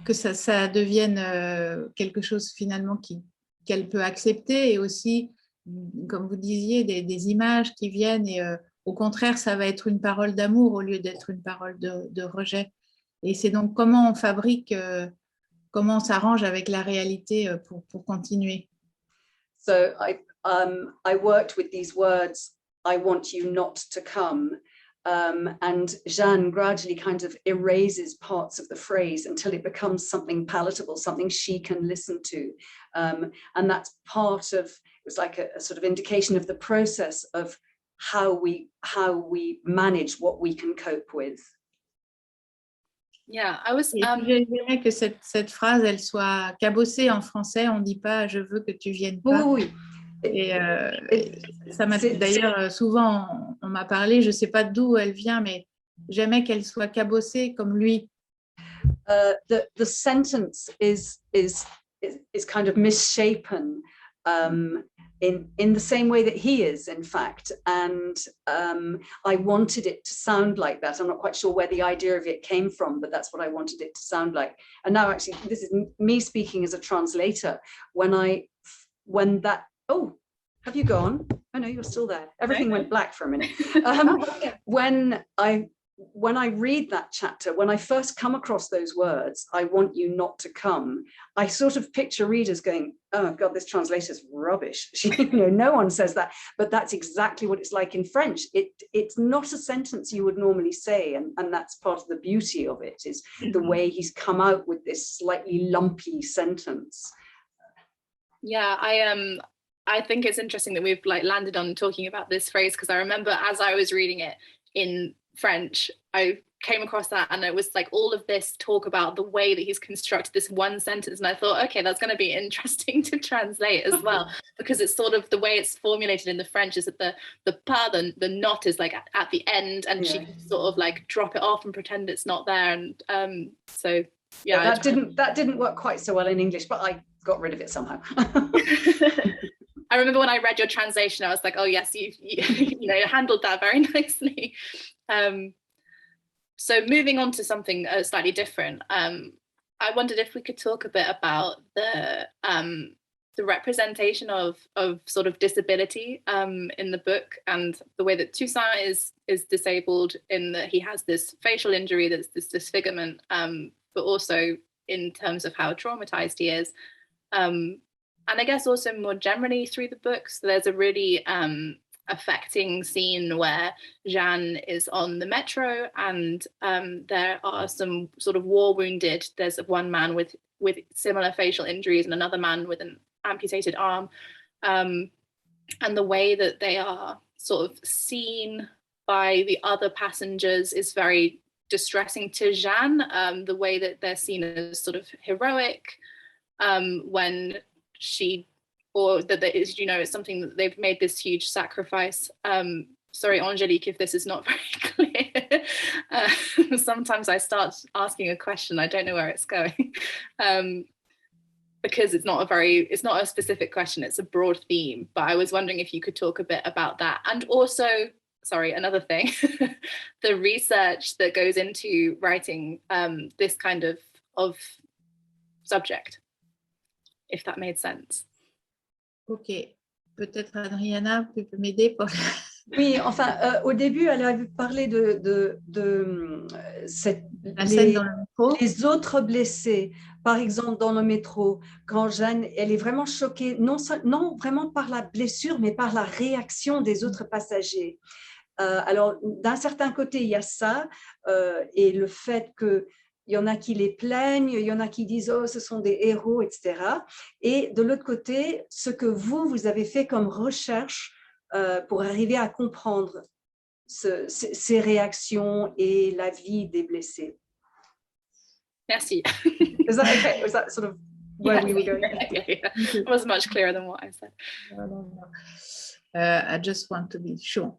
que ça devienne quelque chose finalement qu'elle peut accepter, et aussi, comme vous disiez, des images qui viennent, et au contraire, ça va être une parole d'amour au lieu d'être une parole de rejet. Et c'est donc comment on fabrique, comment on s'arrange avec la réalité pour continuer. So I worked with these words, I want you not to come. And Jeanne gradually kind of erases parts of the phrase until it becomes something palatable, something she can listen to. And that's part of, it was like a sort of indication of the process of how we manage what we can cope with. Yeah, I was. J'aimerais que cette phrase, elle soit cabossée en français. On ne dit pas je veux que tu viennes pas. Oui. Et ça m'a d'ailleurs souvent on m'a parlé, je ne sais pas d'où elle vient, mais j'aimais qu'elle soit cabossée comme lui. The sentence is kind of misshapen in the same way that he is, in fact, and I wanted it to sound like that. I'm not quite sure where the idea of it came from, but that's what I wanted it to sound like. And now actually this is me speaking as a translator. When that, oh, have you gone? Oh no, you're still there. Everything went black for a minute. When I read that chapter, when I first come across those words, I want you not to come, I sort of picture readers going, oh God, this translator's rubbish. No one says that, but that's exactly what it's like in French. It's not a sentence you would normally say, and that's part of the beauty of it, is the way he's come out with this slightly lumpy sentence. Yeah, I think it's interesting that we've landed on talking about this phrase, because I remember as I was reading it in French, I came across that, and it was all of this talk about the way that he's constructed this one sentence, and I thought, okay, that's going to be interesting to translate as well, because it's sort of the way it's formulated in the French is that the pas, the not is at the end, and she can sort of drop it off and pretend it's not there, and so yeah, that didn't work quite so well in English, but I got rid of it somehow. I remember when I read your translation, I was like, oh yes, you handled that very nicely. So moving on to something slightly different, I wondered if we could talk a bit about the representation of sort of disability in the book, and the way that Toussaint is disabled in that he has this facial injury, that's this disfigurement, but also in terms of how traumatized he is. And I guess also more generally through the books, there's a really affecting scene where Jeanne is on the metro, and there are some sort of war wounded. There's one man with similar facial injuries and another man with an amputated arm. And the way that they are sort of seen by the other passengers is very distressing to Jeanne. The way that they're seen as sort of heroic, when she, or that is, it's something that they've made this huge sacrifice. Sorry, Angélique, if this is not very clear. Sometimes I start asking a question, I don't know where it's going, because it's not a specific question, it's a broad theme. But I was wondering if you could talk a bit about that, and also, sorry, another thing, the research that goes into writing this kind of subject, if that made sense. Ok, peut-être Adriana, tu peux m'aider pour... Oui, enfin, au début, elle avait parlé de la scène dans le métro. Les autres blessés, par exemple, dans le métro, quand Jeanne, elle est vraiment choquée, non vraiment par la blessure, mais par la réaction des autres passagers. Alors, d'un certain côté, il y a ça, et le fait qu'il y en a qui les plaignent, il y en a qui disent « Oh, ce sont des héros », etc. Et de l'autre côté, ce que vous avez fait comme recherche pour arriver à comprendre ces réactions et la vie des blessés. Merci. Is that okay? Was that sort of where we were going? Yeah. It was much clearer than what I said. No. I just want to be sure.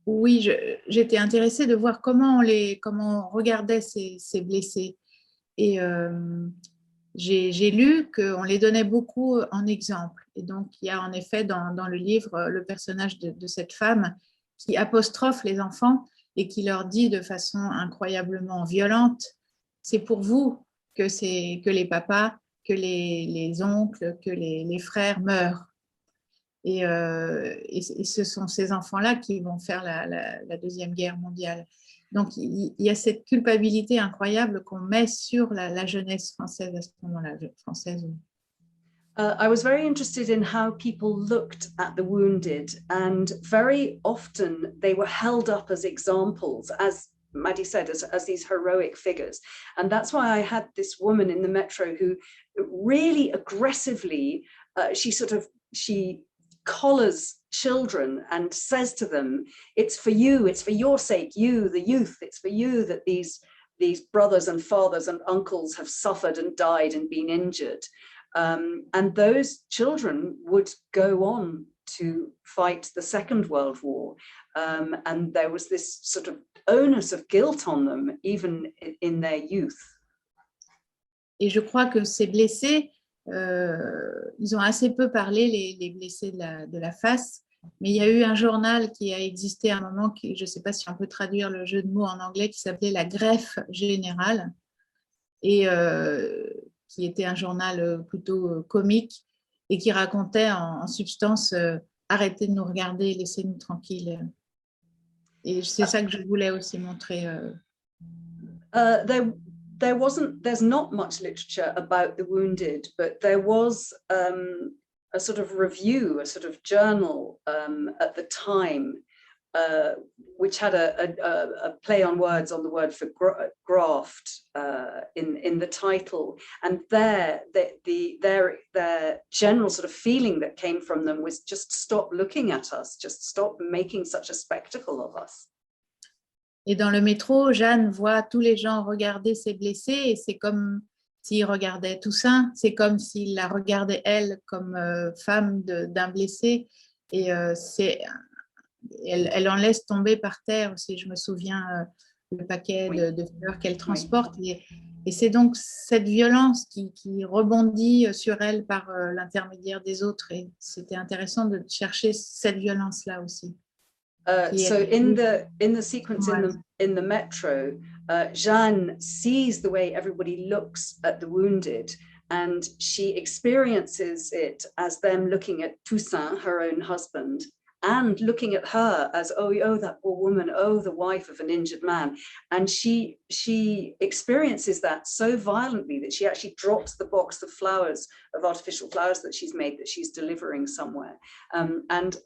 Oui, j'étais intéressée de voir comment on regardait ces blessés. Et j'ai lu qu'on les donnait beaucoup en exemple. Et donc, il y a en effet dans le livre le personnage de cette femme qui apostrophe les enfants et qui leur dit de façon incroyablement violente, c'est pour vous que les papas, que les oncles, que les frères meurent. Et ce sont ces enfants-là qui vont faire la Deuxième Guerre mondiale. Donc, il y a cette culpabilité incroyable qu'on met sur la jeunesse française à ce moment-là, française. I was very interested in how people looked at the wounded, and very often they were held up as examples, as Maddie said, as these heroic figures. And that's why I had this woman in the metro who really aggressively, she collars children and says to them, it's for you, it's for your sake, you, the youth, it's for you that these brothers and fathers and uncles have suffered and died and been injured. And those children would go on to fight the Second World War. And there was this sort of onus of guilt on them, even in their youth. Et je crois que ces blessés, ils ont assez peu parlé, les blessés de la face, mais il y a eu un journal qui a existé à un moment, je ne sais pas si on peut traduire le jeu de mots en anglais, qui s'appelait La Greffe Générale, et qui était un journal plutôt comique, et qui racontait en substance arrêtez de nous regarder, laissez-nous tranquilles. Et c'est ça que je voulais aussi montrer. There's not much literature about the wounded, but there was a sort of review, a sort of journal at the time, which had a play on words on the word for graft in the title. And their general sort of feeling that came from them was just stop looking at us, just stop making such a spectacle of us. Et dans le métro, Jeanne voit tous les gens regarder ses blessés et c'est comme s'ils regardaient Toussaint, c'est comme s'ils la regardaient elle comme femme d'un blessé et elle en laisse tomber par terre, si je me souviens, le paquet de fleurs qu'elle transporte. Et c'est donc cette violence qui rebondit sur elle par l'intermédiaire des autres. Et c'était intéressant de chercher cette violence-là aussi. So in the sequence in the metro, Jeanne sees the way everybody looks at the wounded, and she experiences it as them looking at Toussaint, her own husband, and looking at her as oh that poor woman, oh the wife of an injured man, and she experiences that so violently that she actually drops the box of flowers, of artificial flowers that she's made, that she's delivering somewhere, and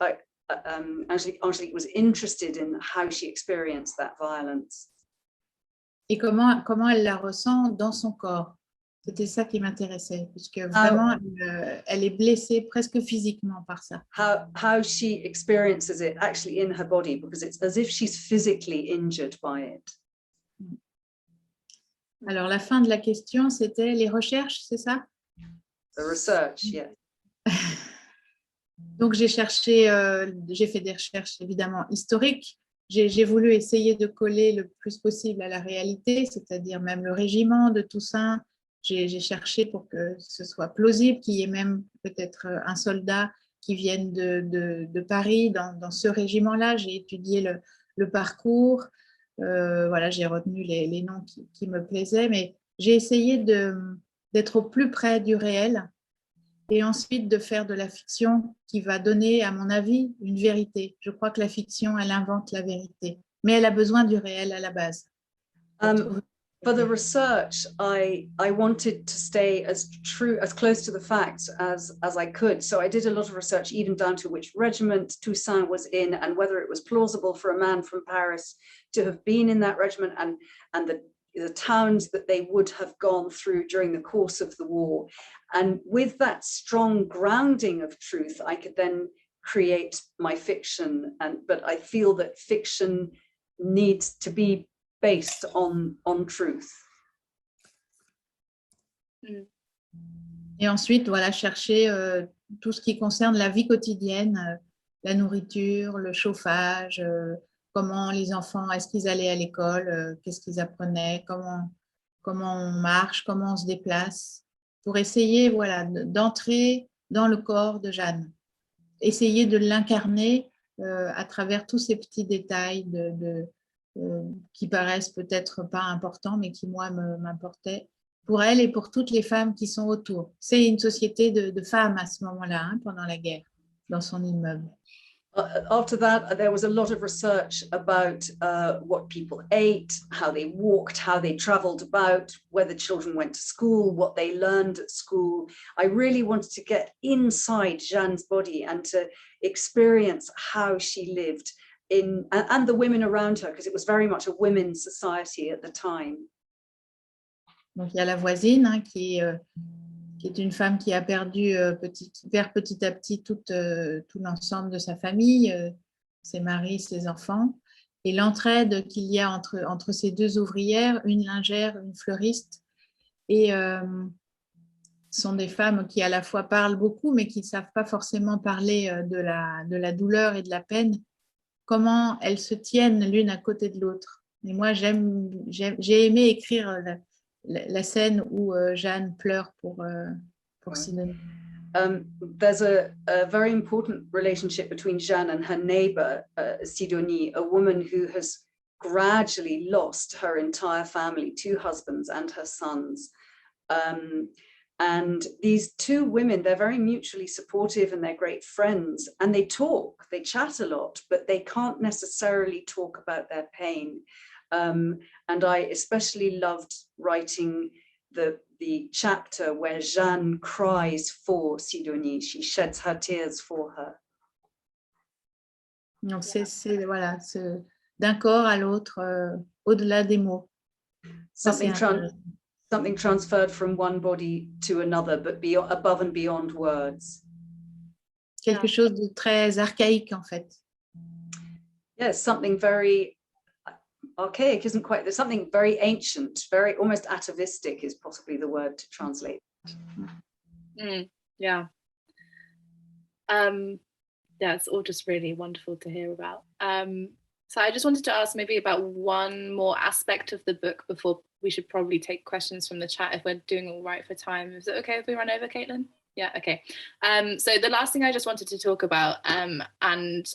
Angélique was interested in how she experienced that violence. Et comment elle la ressent dans son corps. C'était ça qui m'intéressait, puisque vraiment, elle est blessée presque physiquement par ça. How she experiences it actually in her body, because it's as if she's physically injured by it. Alors, la fin de la question, c'était les recherches, c'est ça? The research, yeah. Donc, j'ai fait des recherches évidemment historiques. J'ai voulu essayer de coller le plus possible à la réalité, c'est-à-dire même le régiment de Toussaint. J'ai cherché pour que ce soit plausible, qu'il y ait même peut-être un soldat qui vienne de Paris dans ce régiment-là. J'ai étudié le parcours. Voilà, j'ai retenu les noms qui me plaisaient, mais j'ai essayé d'être au plus près du réel. Et ensuite de faire de la fiction qui va donner, à mon avis, une vérité. Je crois que la fiction, elle invente la vérité, mais elle a besoin du réel à la base. for the research, I wanted to stay as close to the facts as I could. So I did a lot of research, even down to which regiment Toussaint was in and whether it was plausible for a man from Paris to have been in that regiment, and the towns that they would have gone through during the course of the war. And with that strong grounding of truth, I could then create my fiction. But I feel that fiction needs to be based on truth. Et ensuite, voilà, chercher tout ce qui concerne la vie quotidienne, la nourriture, le chauffage, comment les enfants, est-ce qu'ils allaient à l'école, qu'est-ce qu'ils apprenaient, comment on marche, comment on se déplace, pour essayer, voilà, d'entrer dans le corps de Jeanne, essayer de l'incarner à travers tous ces petits détails qui paraissent peut-être pas importants, mais qui, moi, m'importaient, pour elle et pour toutes les femmes qui sont autour. C'est une société de femmes à ce moment-là, hein, pendant la guerre, dans son immeuble. After that, there was a lot of research about what people ate, how they walked, how they traveled about, whether children went to school, what they learned at school. I really wanted to get inside Jeanne's body and to experience how she lived and the women around her, because it was very much a women's society at the time. Donc il y a la voisine, hein, qui est une femme qui a perdu petit à petit tout l'ensemble de sa famille, ses maris, ses enfants, et l'entraide qu'il y a entre ces deux ouvrières, une lingère, une fleuriste, et sont des femmes qui à la fois parlent beaucoup, mais qui ne savent pas forcément parler de la douleur et de la peine, comment elles se tiennent l'une à côté de l'autre. Et moi, j'ai aimé écrire la scène où Jeanne pleure pour Sidonie. There's a very important relationship between Jeanne and her neighbor, Sidonie, a woman who has gradually lost her entire family, 2 husbands and her sons. And these 2 women, they're very mutually supportive and they're great friends, and they chat a lot, but they can't necessarily talk about their pain. And I especially loved writing the chapter where Jeanne cries for Sidonie. She sheds her tears for her. Donc voilà, d'un corps à l'autre, au-delà des mots. Something transferred from one body to another, but above and beyond words. Quelque chose de très archaïque, en fait. Yes, something very archaic isn't quite, there's something very ancient, very almost atavistic is possibly the word to translate. Yeah. Yeah, it's all just really wonderful to hear about. So I just wanted to ask maybe about one more aspect of the book before we should probably take questions from the chat if we're doing all right for time. Is it okay if we run over, Caitlin? Yeah, okay. So the last thing I just wanted to talk about and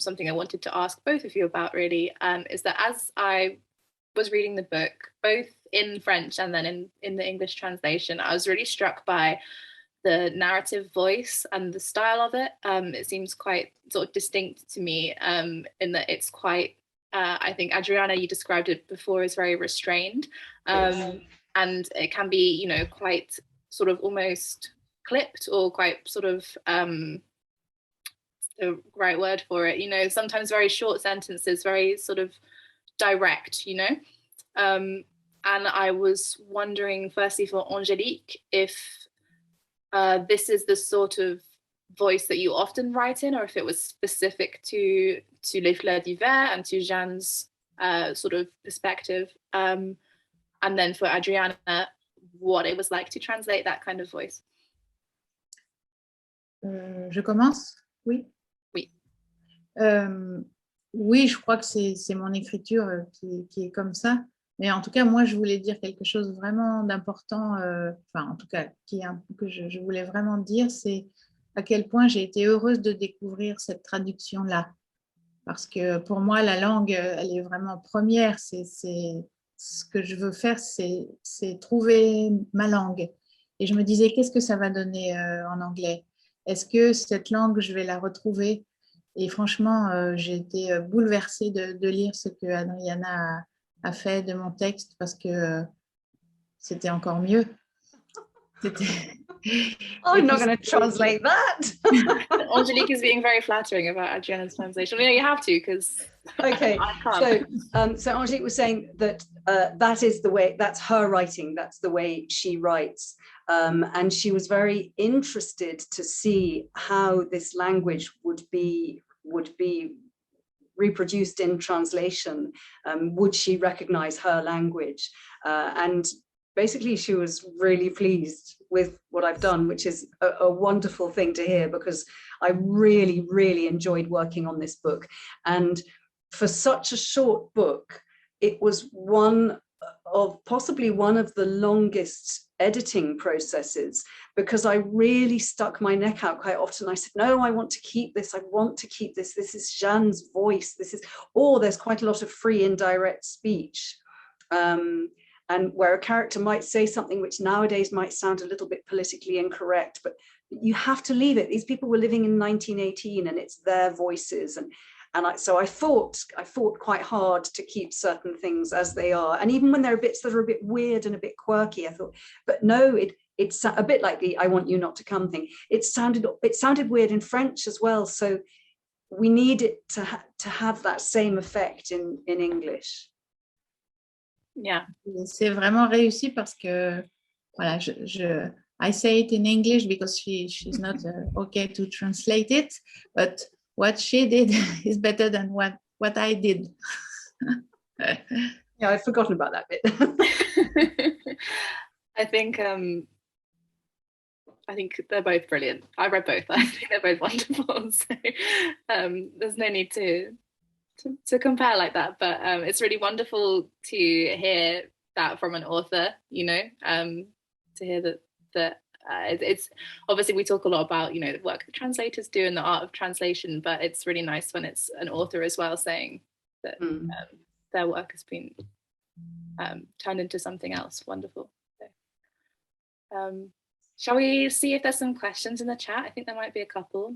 something I wanted to ask both of you about really is that as I was reading the book, both in French and then in the English translation, I was really struck by the narrative voice and the style of it. It seems quite sort of distinct to me in that it's quite, I think Adriana, you described it before as very restrained. And it can be, you know, quite sort of almost clipped or quite sort of the right word for it, you know, sometimes very short sentences, very sort of direct, you know. And I was wondering firstly for Angélique if this is the sort of voice that you often write in, or if it was specific to Les Fleurs d'Hiver and to Jeanne's sort of perspective. And then for Adriana, what it was like to translate that kind of voice. Je commence? Oui. Oui. Oui, je crois que c'est mon écriture qui est comme ça. Mais en tout cas, moi, je voulais dire quelque chose vraiment d'important, enfin, en tout cas, que je voulais vraiment dire, c'est à quel point j'ai été heureuse de découvrir cette traduction-là. Parce que pour moi, la langue, elle est vraiment première. Ce que je veux faire, c'est trouver ma langue. Et je me disais, qu'est-ce que ça va donner en anglais? Est-ce que cette langue, je vais la retrouver? Et franchement, j'ai été bouleversée de lire ce que Adriana a fait de mon texte parce que c'était encore mieux. I'm not going to translate that. Angelique is being very flattering about Adriana's translation. Yeah, you have to, because okay. So Angelique was saying that that is the way, that's her writing, that's the way she writes. And she was very interested to see how this language would be reproduced in translation. Would she recognize her language? And basically she was really pleased with what I've done, which is a wonderful thing to hear, because I really, really enjoyed working on this book. And for such a short book, it was possibly one of the longest editing processes, because I really stuck my neck out quite often. I said, no, I want to keep this. I want to keep this. This is Jeanne's voice. There's quite a lot of free indirect speech. And where a character might say something which nowadays might sound a little bit politically incorrect, but you have to leave it. These people were living in 1918 and it's their voices. So I fought quite hard to keep certain things as they are. And even when there are bits that are a bit weird and a bit quirky, I thought, but no, it's a bit like the "I want you not to come" thing. It sounded weird in French as well. So we need it to have that same effect in English. Yeah. C'est vraiment réussi parce que voilà, I say it in English because she's not okay to translate it, but what she did is better than what I did. Yeah, I'd forgotten about that bit. I think they're both brilliant. I read both. I think they're both wonderful. So there's no need to compare like that. But it's really wonderful to hear that from an author, you know, to hear that it's obviously, we talk a lot about, you know, the work that translators do and the art of translation, but it's really nice when it's an author as well saying that their work has been turned into something else wonderful. So, shall we see if there's some questions in the chat? I think there might be a couple.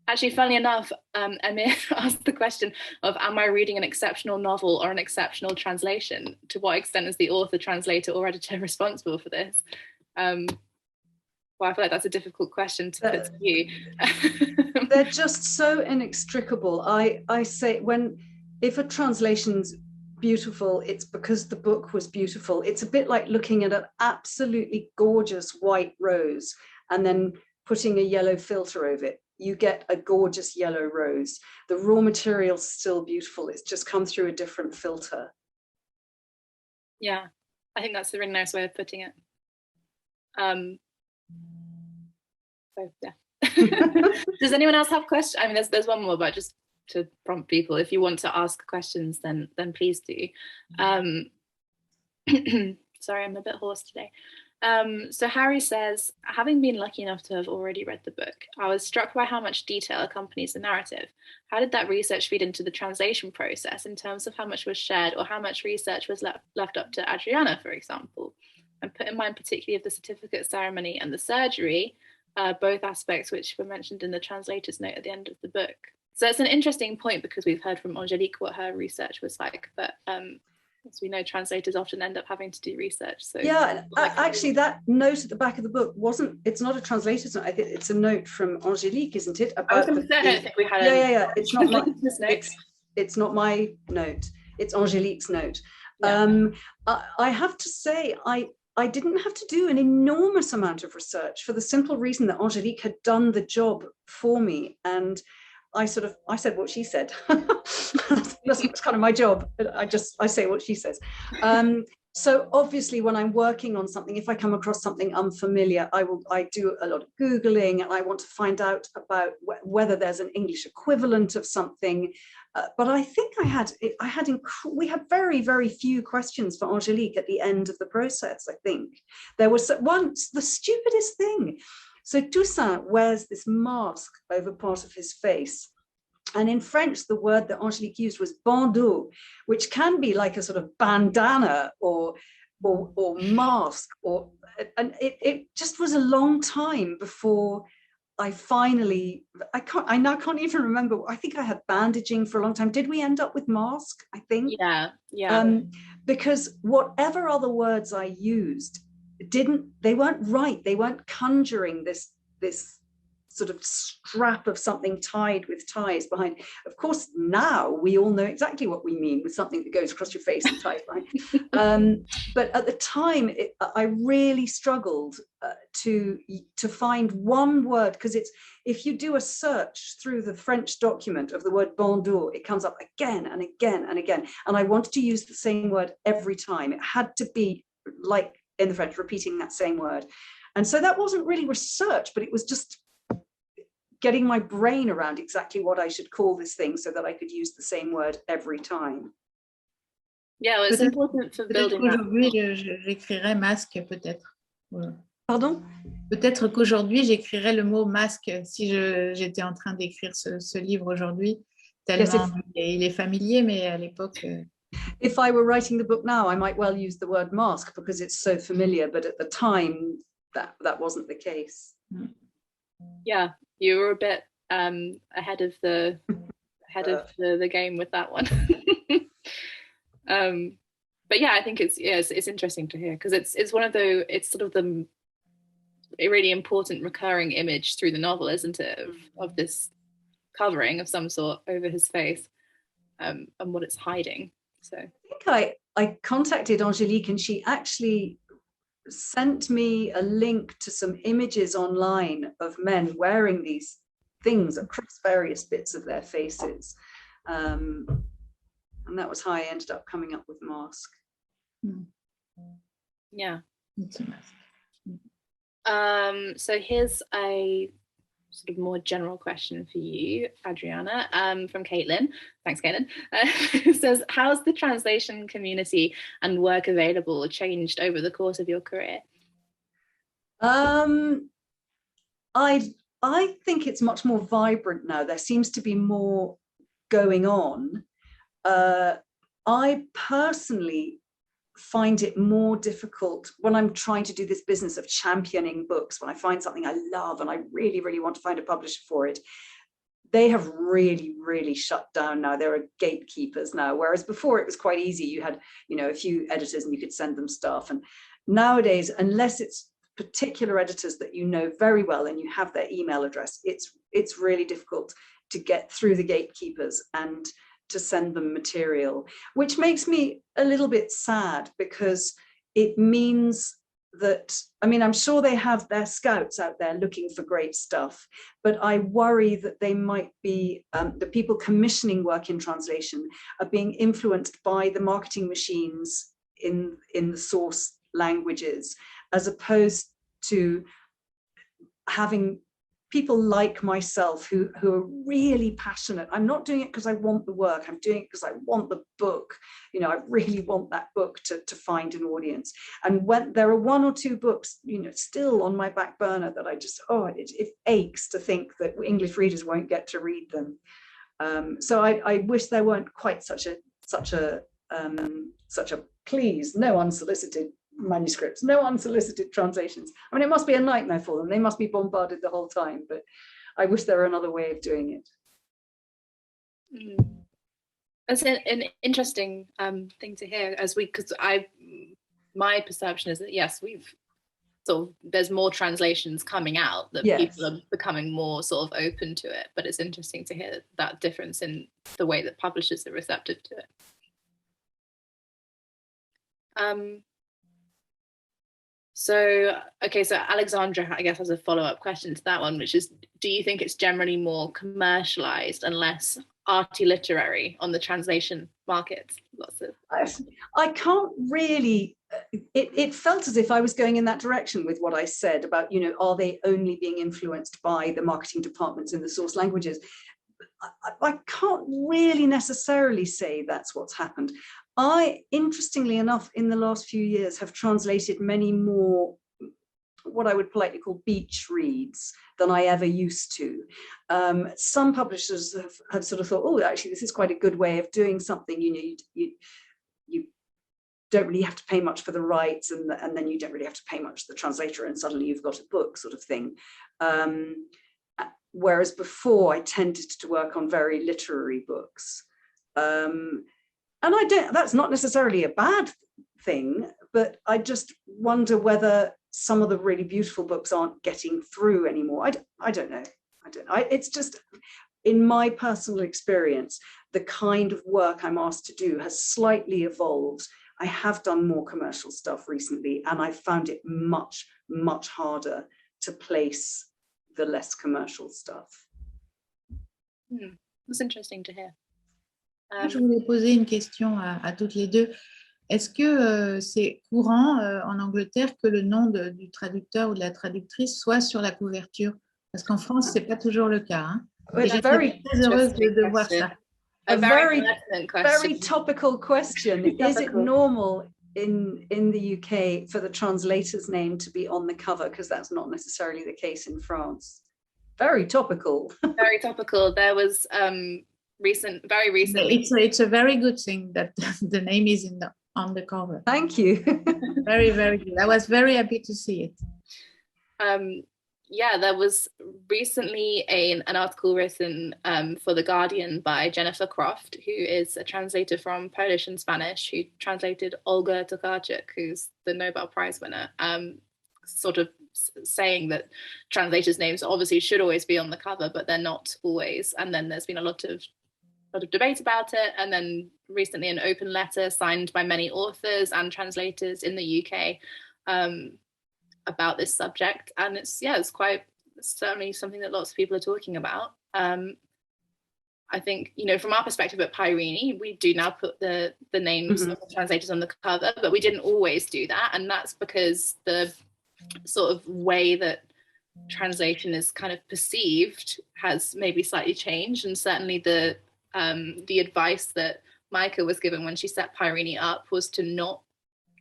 Actually, funnily enough, Amir asked the question of, am I reading an exceptional novel or an exceptional translation? To what extent is the author, translator, or editor responsible for this? Well, I feel like that's a difficult question to put to you. They're just so inextricable. I say, if a translation's beautiful, it's because the book was beautiful. It's a bit like looking at an absolutely gorgeous white rose and then putting a yellow filter over it. You get a gorgeous yellow rose. The raw material's still beautiful. It's just come through a different filter. Yeah, I think that's a really nice way of putting it. So yeah. Does anyone else have questions? I mean, there's one more, but just to prompt people, if you want to ask questions, then please do. Sorry, I'm a bit hoarse today. So Harry says, having been lucky enough to have already read the book, I was struck by how much detail accompanies the narrative. How did that research feed into the translation process in terms of how much was shared or how much research was left up to Adriana, for example? And put in mind particularly of the certificate ceremony and the surgery, both aspects which were mentioned in the translator's note at the end of the book. So it's an interesting point because we've heard from Angélique what her research was like, but as we know, translators often end up having to do research. So yeah, actually that note at the back of the book it's not a translator's note. I think it's a note from Angélique, isn't it? About I don't think we had yeah. It's not my it's not my note. It's Angélique's note. Yeah. I have to say, I didn't have to do an enormous amount of research for the simple reason that Angélique had done the job for me, and I said what she said. That's kind of my job. I say what she says. So obviously when I'm working on something, if I come across something unfamiliar, I do a lot of Googling, and I want to find out about whether there's an English equivalent of something. But I think we had very, very few questions for Angélique at the end of the process. I think there was once the stupidest thing. So Toussaint wears this mask over part of his face. And in French, the word that Angélique used was bandeau, which can be like a sort of bandana or mask, and it just was a long time before I finally, I now can't even remember. I think I had bandaging for a long time. Did we end up with mask? I think. Yeah. Because whatever other words I used, they weren't right. They weren't conjuring this sort of strap of something tied with ties behind. Of course, now we all know exactly what we mean with something that goes across your face and ties behind. But at the time, I really struggled to find one word, because if you do a search through the French document of the word bandeau, it comes up again and again and again. And I wanted to use the same word every time. It had to be like in the French, repeating that same word. And so that wasn't really research, but it was just getting my brain around exactly what I should call this thing so that I could use the same word every time. Yeah, well, it's important for building that. Aujourd'hui, j'écrirais masque peut-être. Voilà. Pardon? Peut-être qu'aujourd'hui, j'écrirais le mot masque si j'étais en train d'écrire ce livre aujourd'hui, tellement il est familier, mais à l'époque... If I were writing the book now, I might well use the word mask because it's so familiar, but at the time, that wasn't the case. Yeah, you were a bit ahead of the game with that one. But yeah, I think it's interesting to hear, because it's one of the, it's sort of a really important recurring image through the novel, isn't it, of this covering of some sort over his face, and what it's hiding. So I think I contacted Angélique, and she actually sent me a link to some images online of men wearing these things across various bits of their faces. And that was how I ended up coming up with mask. Yeah. It's a mask. So here's a sort of more general question for you, Adriana, from Caitlin. Thanks, Caitlin. It says, how's the translation community and work available changed over the course of your career? I think it's much more vibrant now. There seems to be more going on. I personally find it more difficult when I'm trying to do this business of championing books. When I find something I love and I really, really want to find a publisher for it, they have really, really shut down now. There are gatekeepers now, whereas before it was quite easy. You had, a few editors and you could send them stuff. And nowadays, unless it's particular editors that you know very well and you have their email address, it's really difficult to get through the gatekeepers and to send them material, which makes me a little bit sad, because it means that, I'm sure they have their scouts out there looking for great stuff, but I worry that they might be, the people commissioning work in translation are being influenced by the marketing machines in the source languages, as opposed to having people like myself who are really passionate. I'm not doing it because I want the work. I'm doing it because I want the book. I really want that book to find an audience. And when there are one or two books, still on my back burner that I just, it aches to think that English readers won't get to read them. So I wish there weren't quite such a please, no unsolicited manuscripts, no unsolicited translations. It must be a nightmare for them. They must be bombarded the whole time, but I wish there were another way of doing it. That's an interesting thing to hear, because my perception is that yes, there's more translations coming out, that people are becoming more sort of open to it, but it's interesting to hear that difference in the way that publishers are receptive to it. So Alexandra, I guess, has a follow-up question to that one, which is, do you think it's generally more commercialized and less arty literary on the translation markets? I can't really, it felt as if I was going in that direction with what I said about, are they only being influenced by the marketing departments in the source languages? I can't really necessarily say that's what's happened. I, interestingly enough, in the last few years have translated many more what I would politely call beach reads than I ever used to. Some publishers have sort of thought, actually, this is quite a good way of doing something. You don't really have to pay much for the rights, and then you don't really have to pay much to the translator, and suddenly you've got a book, sort of thing. whereas before I tended to work on very literary books. And that's not necessarily a bad thing, but I just wonder whether some of the really beautiful books aren't getting through anymore. I don't know. It's just, in my personal experience, the kind of work I'm asked to do has slightly evolved. I have done more commercial stuff recently, and I found it much, much harder to place the less commercial stuff. That's interesting to hear. Je voulais poser une question à toutes les deux. Est-ce que c'est courant en Angleterre que le nom du traducteur ou de la traductrice soit sur la couverture? Parce qu'en France, c'est pas toujours le cas. Hein? Je suis très heureuse de voir ça. A very topical question. Is it normal in the UK for the translator's name to be on the cover? Because that's not necessarily the case in France. Very topical. Very topical. There was very recently. It's a very good thing that the name is on the cover. Thank you. Very, very good. I was very happy to see it. Yeah, there was recently an article written for The Guardian by Jennifer Croft, who is a translator from Polish and Spanish, who translated Olga Tokarczuk, who's the Nobel Prize winner, sort of saying that translators' names obviously should always be on the cover, but they're not always. And then there's been a lot of debate about it. And then recently an open letter signed by many authors and translators in the UK about this subject, and it's certainly something that lots of people are talking about. I think, from our perspective at Pyrenee, we do now put the names of the translators on the cover, but we didn't always do that, and that's because the sort of way that translation is kind of perceived has maybe slightly changed, and certainly the advice that Micah was given when she set Pyrenee up was to not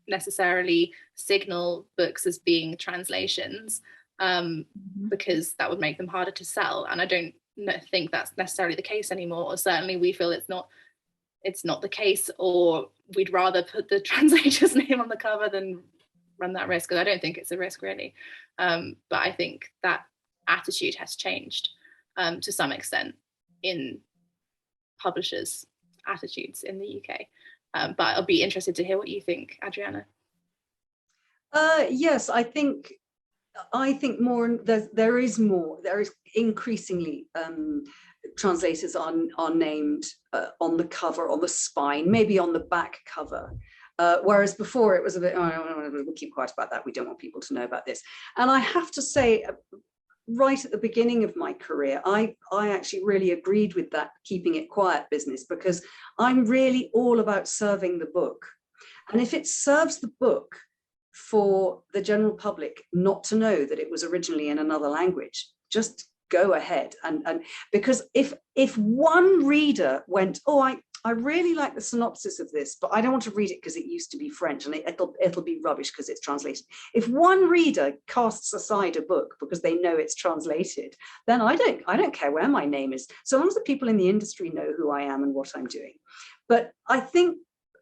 necessarily signal books as being translations, because that would make them harder to sell, and I don't think that's necessarily the case anymore, or certainly we feel it's not the case, or we'd rather put the translator's name on the cover than run that risk, because I don't think it's a risk really, but I think that attitude has changed to some extent in publishers' attitudes in the UK. But I'll be interested to hear what you think, Adriana. Yes, I think more. There is increasingly translators are named on the cover, on the spine, maybe on the back cover. Whereas before it was a bit, we'll keep quiet about that. We don't want people to know about this. And I have to say, right at the beginning of my career, I actually really agreed with that keeping it quiet business, because I'm really all about serving the book. And if it serves the book for the general public not to know that it was originally in another language, just go ahead. And because if one reader went, I really like the synopsis of this, but I don't want to read it because it used to be French and it'll be rubbish because it's translated. If one reader casts aside a book because they know it's translated, then I don't care where my name is, so long as the people in the industry know who I am and what I'm doing. But I think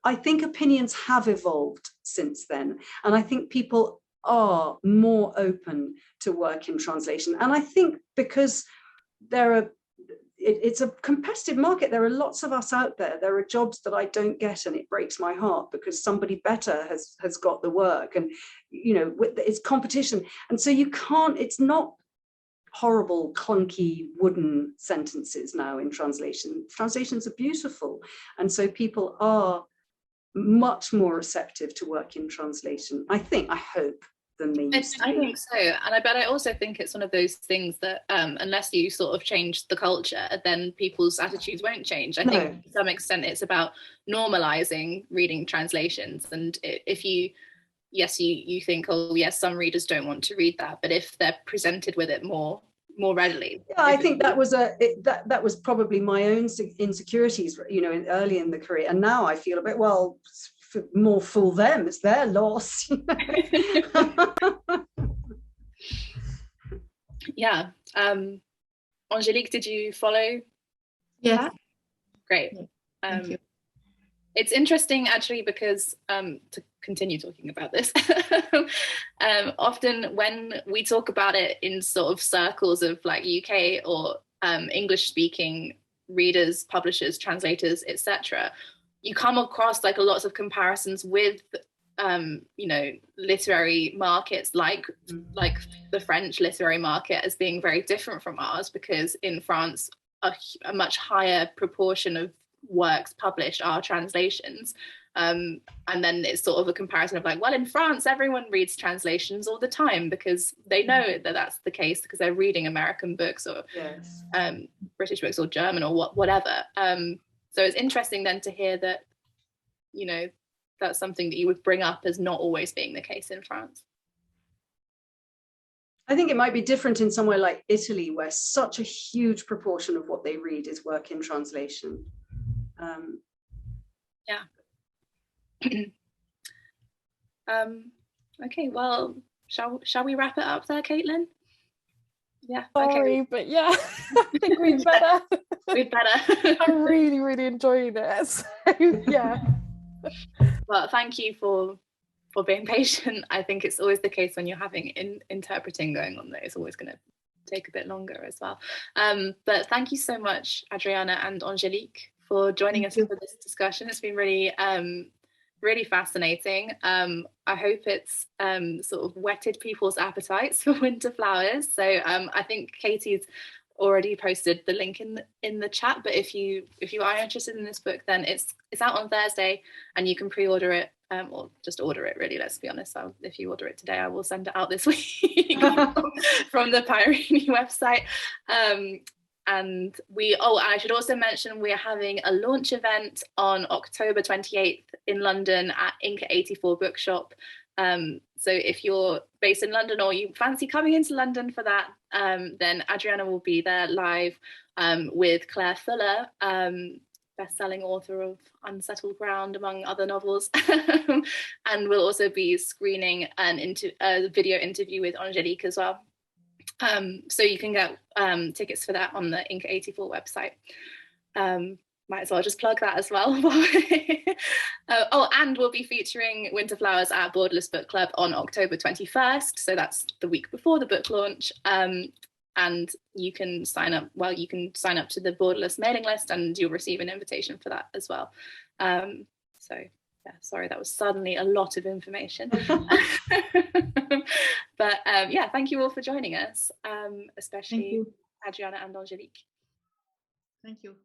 opinions have evolved since then, and I think people are more open to work in translation. And I think because it's a competitive market. There are lots of us out there. There are jobs that I don't get, and it breaks my heart because somebody better has got the work, and it's competition. And so you can't, it's not horrible, clunky, wooden sentences now in translation. Translations are beautiful. And so people are much more receptive to work in translation, I hope, than they used to be. I think so, and I also think it's one of those things that unless you sort of change the culture, then people's attitudes won't change. I think to some extent it's about normalizing reading translations, and if you think, oh yes, some readers don't want to read that, but if they're presented with it more readily. Yeah, I think that was probably my own insecurities, early in the career, and now I feel a bit, well, more fool them, it's their loss. Yeah. Angélique, did you follow? Yes. Great. Thank you. It's interesting actually because to continue talking about this, often when we talk about it in sort of circles of like UK or English speaking readers, publishers, translators, etc., you come across like lots of comparisons with you know, literary markets like the French literary market as being very different from ours, because in France a much higher proportion of works published are translations, and then it's sort of a comparison of like, well, in France everyone reads translations all the time because they know that that's the case because they're reading American books or yes. British books or German or whatever. So it's interesting then to hear that, you know, that's something that you would bring up as not always being the case in France. I think it might be different in somewhere like Italy, where such a huge proportion of what they read is work in translation. Yeah. Okay, well, shall we wrap it up there, Caitlin? Yeah. Sorry, okay. But yeah, I think we'd better. We'd better. I'm really, really enjoying it. So, yeah. Well, thank you for being patient. I think it's always the case when you're having interpreting going on that it's always going to take a bit longer as well. But thank you so much, Adriana and Angelique, for joining us for this discussion. It's been really really fascinating. I hope it's sort of whetted people's appetites for winter flowers. So I think Katie's already posted the link in the chat, but if you are interested in this book, then it's out on Thursday and you can pre-order it, or just order it, really, let's be honest. If you order it today, I will send it out this week from the Pyrenee website. And I should also mention we're having a launch event on October 28th in London at Inca 84 Bookshop. So if you're based in London or you fancy coming into London for that, then Adriana will be there live with Claire Fuller, best-selling author of Unsettled Ground, among other novels. And we'll also be screening a video interview with Angelique as well. So you can get tickets for that on the Inca 84 website. Might as well just plug that as well. And we'll be featuring Winter Flowers at Borderless Book Club on October 21st. So that's the week before the book launch. And you can sign up. Well, you can sign up to the Borderless mailing list, and you'll receive an invitation for that as well. So yeah, sorry, that was suddenly a lot of information. But yeah, thank you all for joining us, especially Adriana and Angelique. Thank you.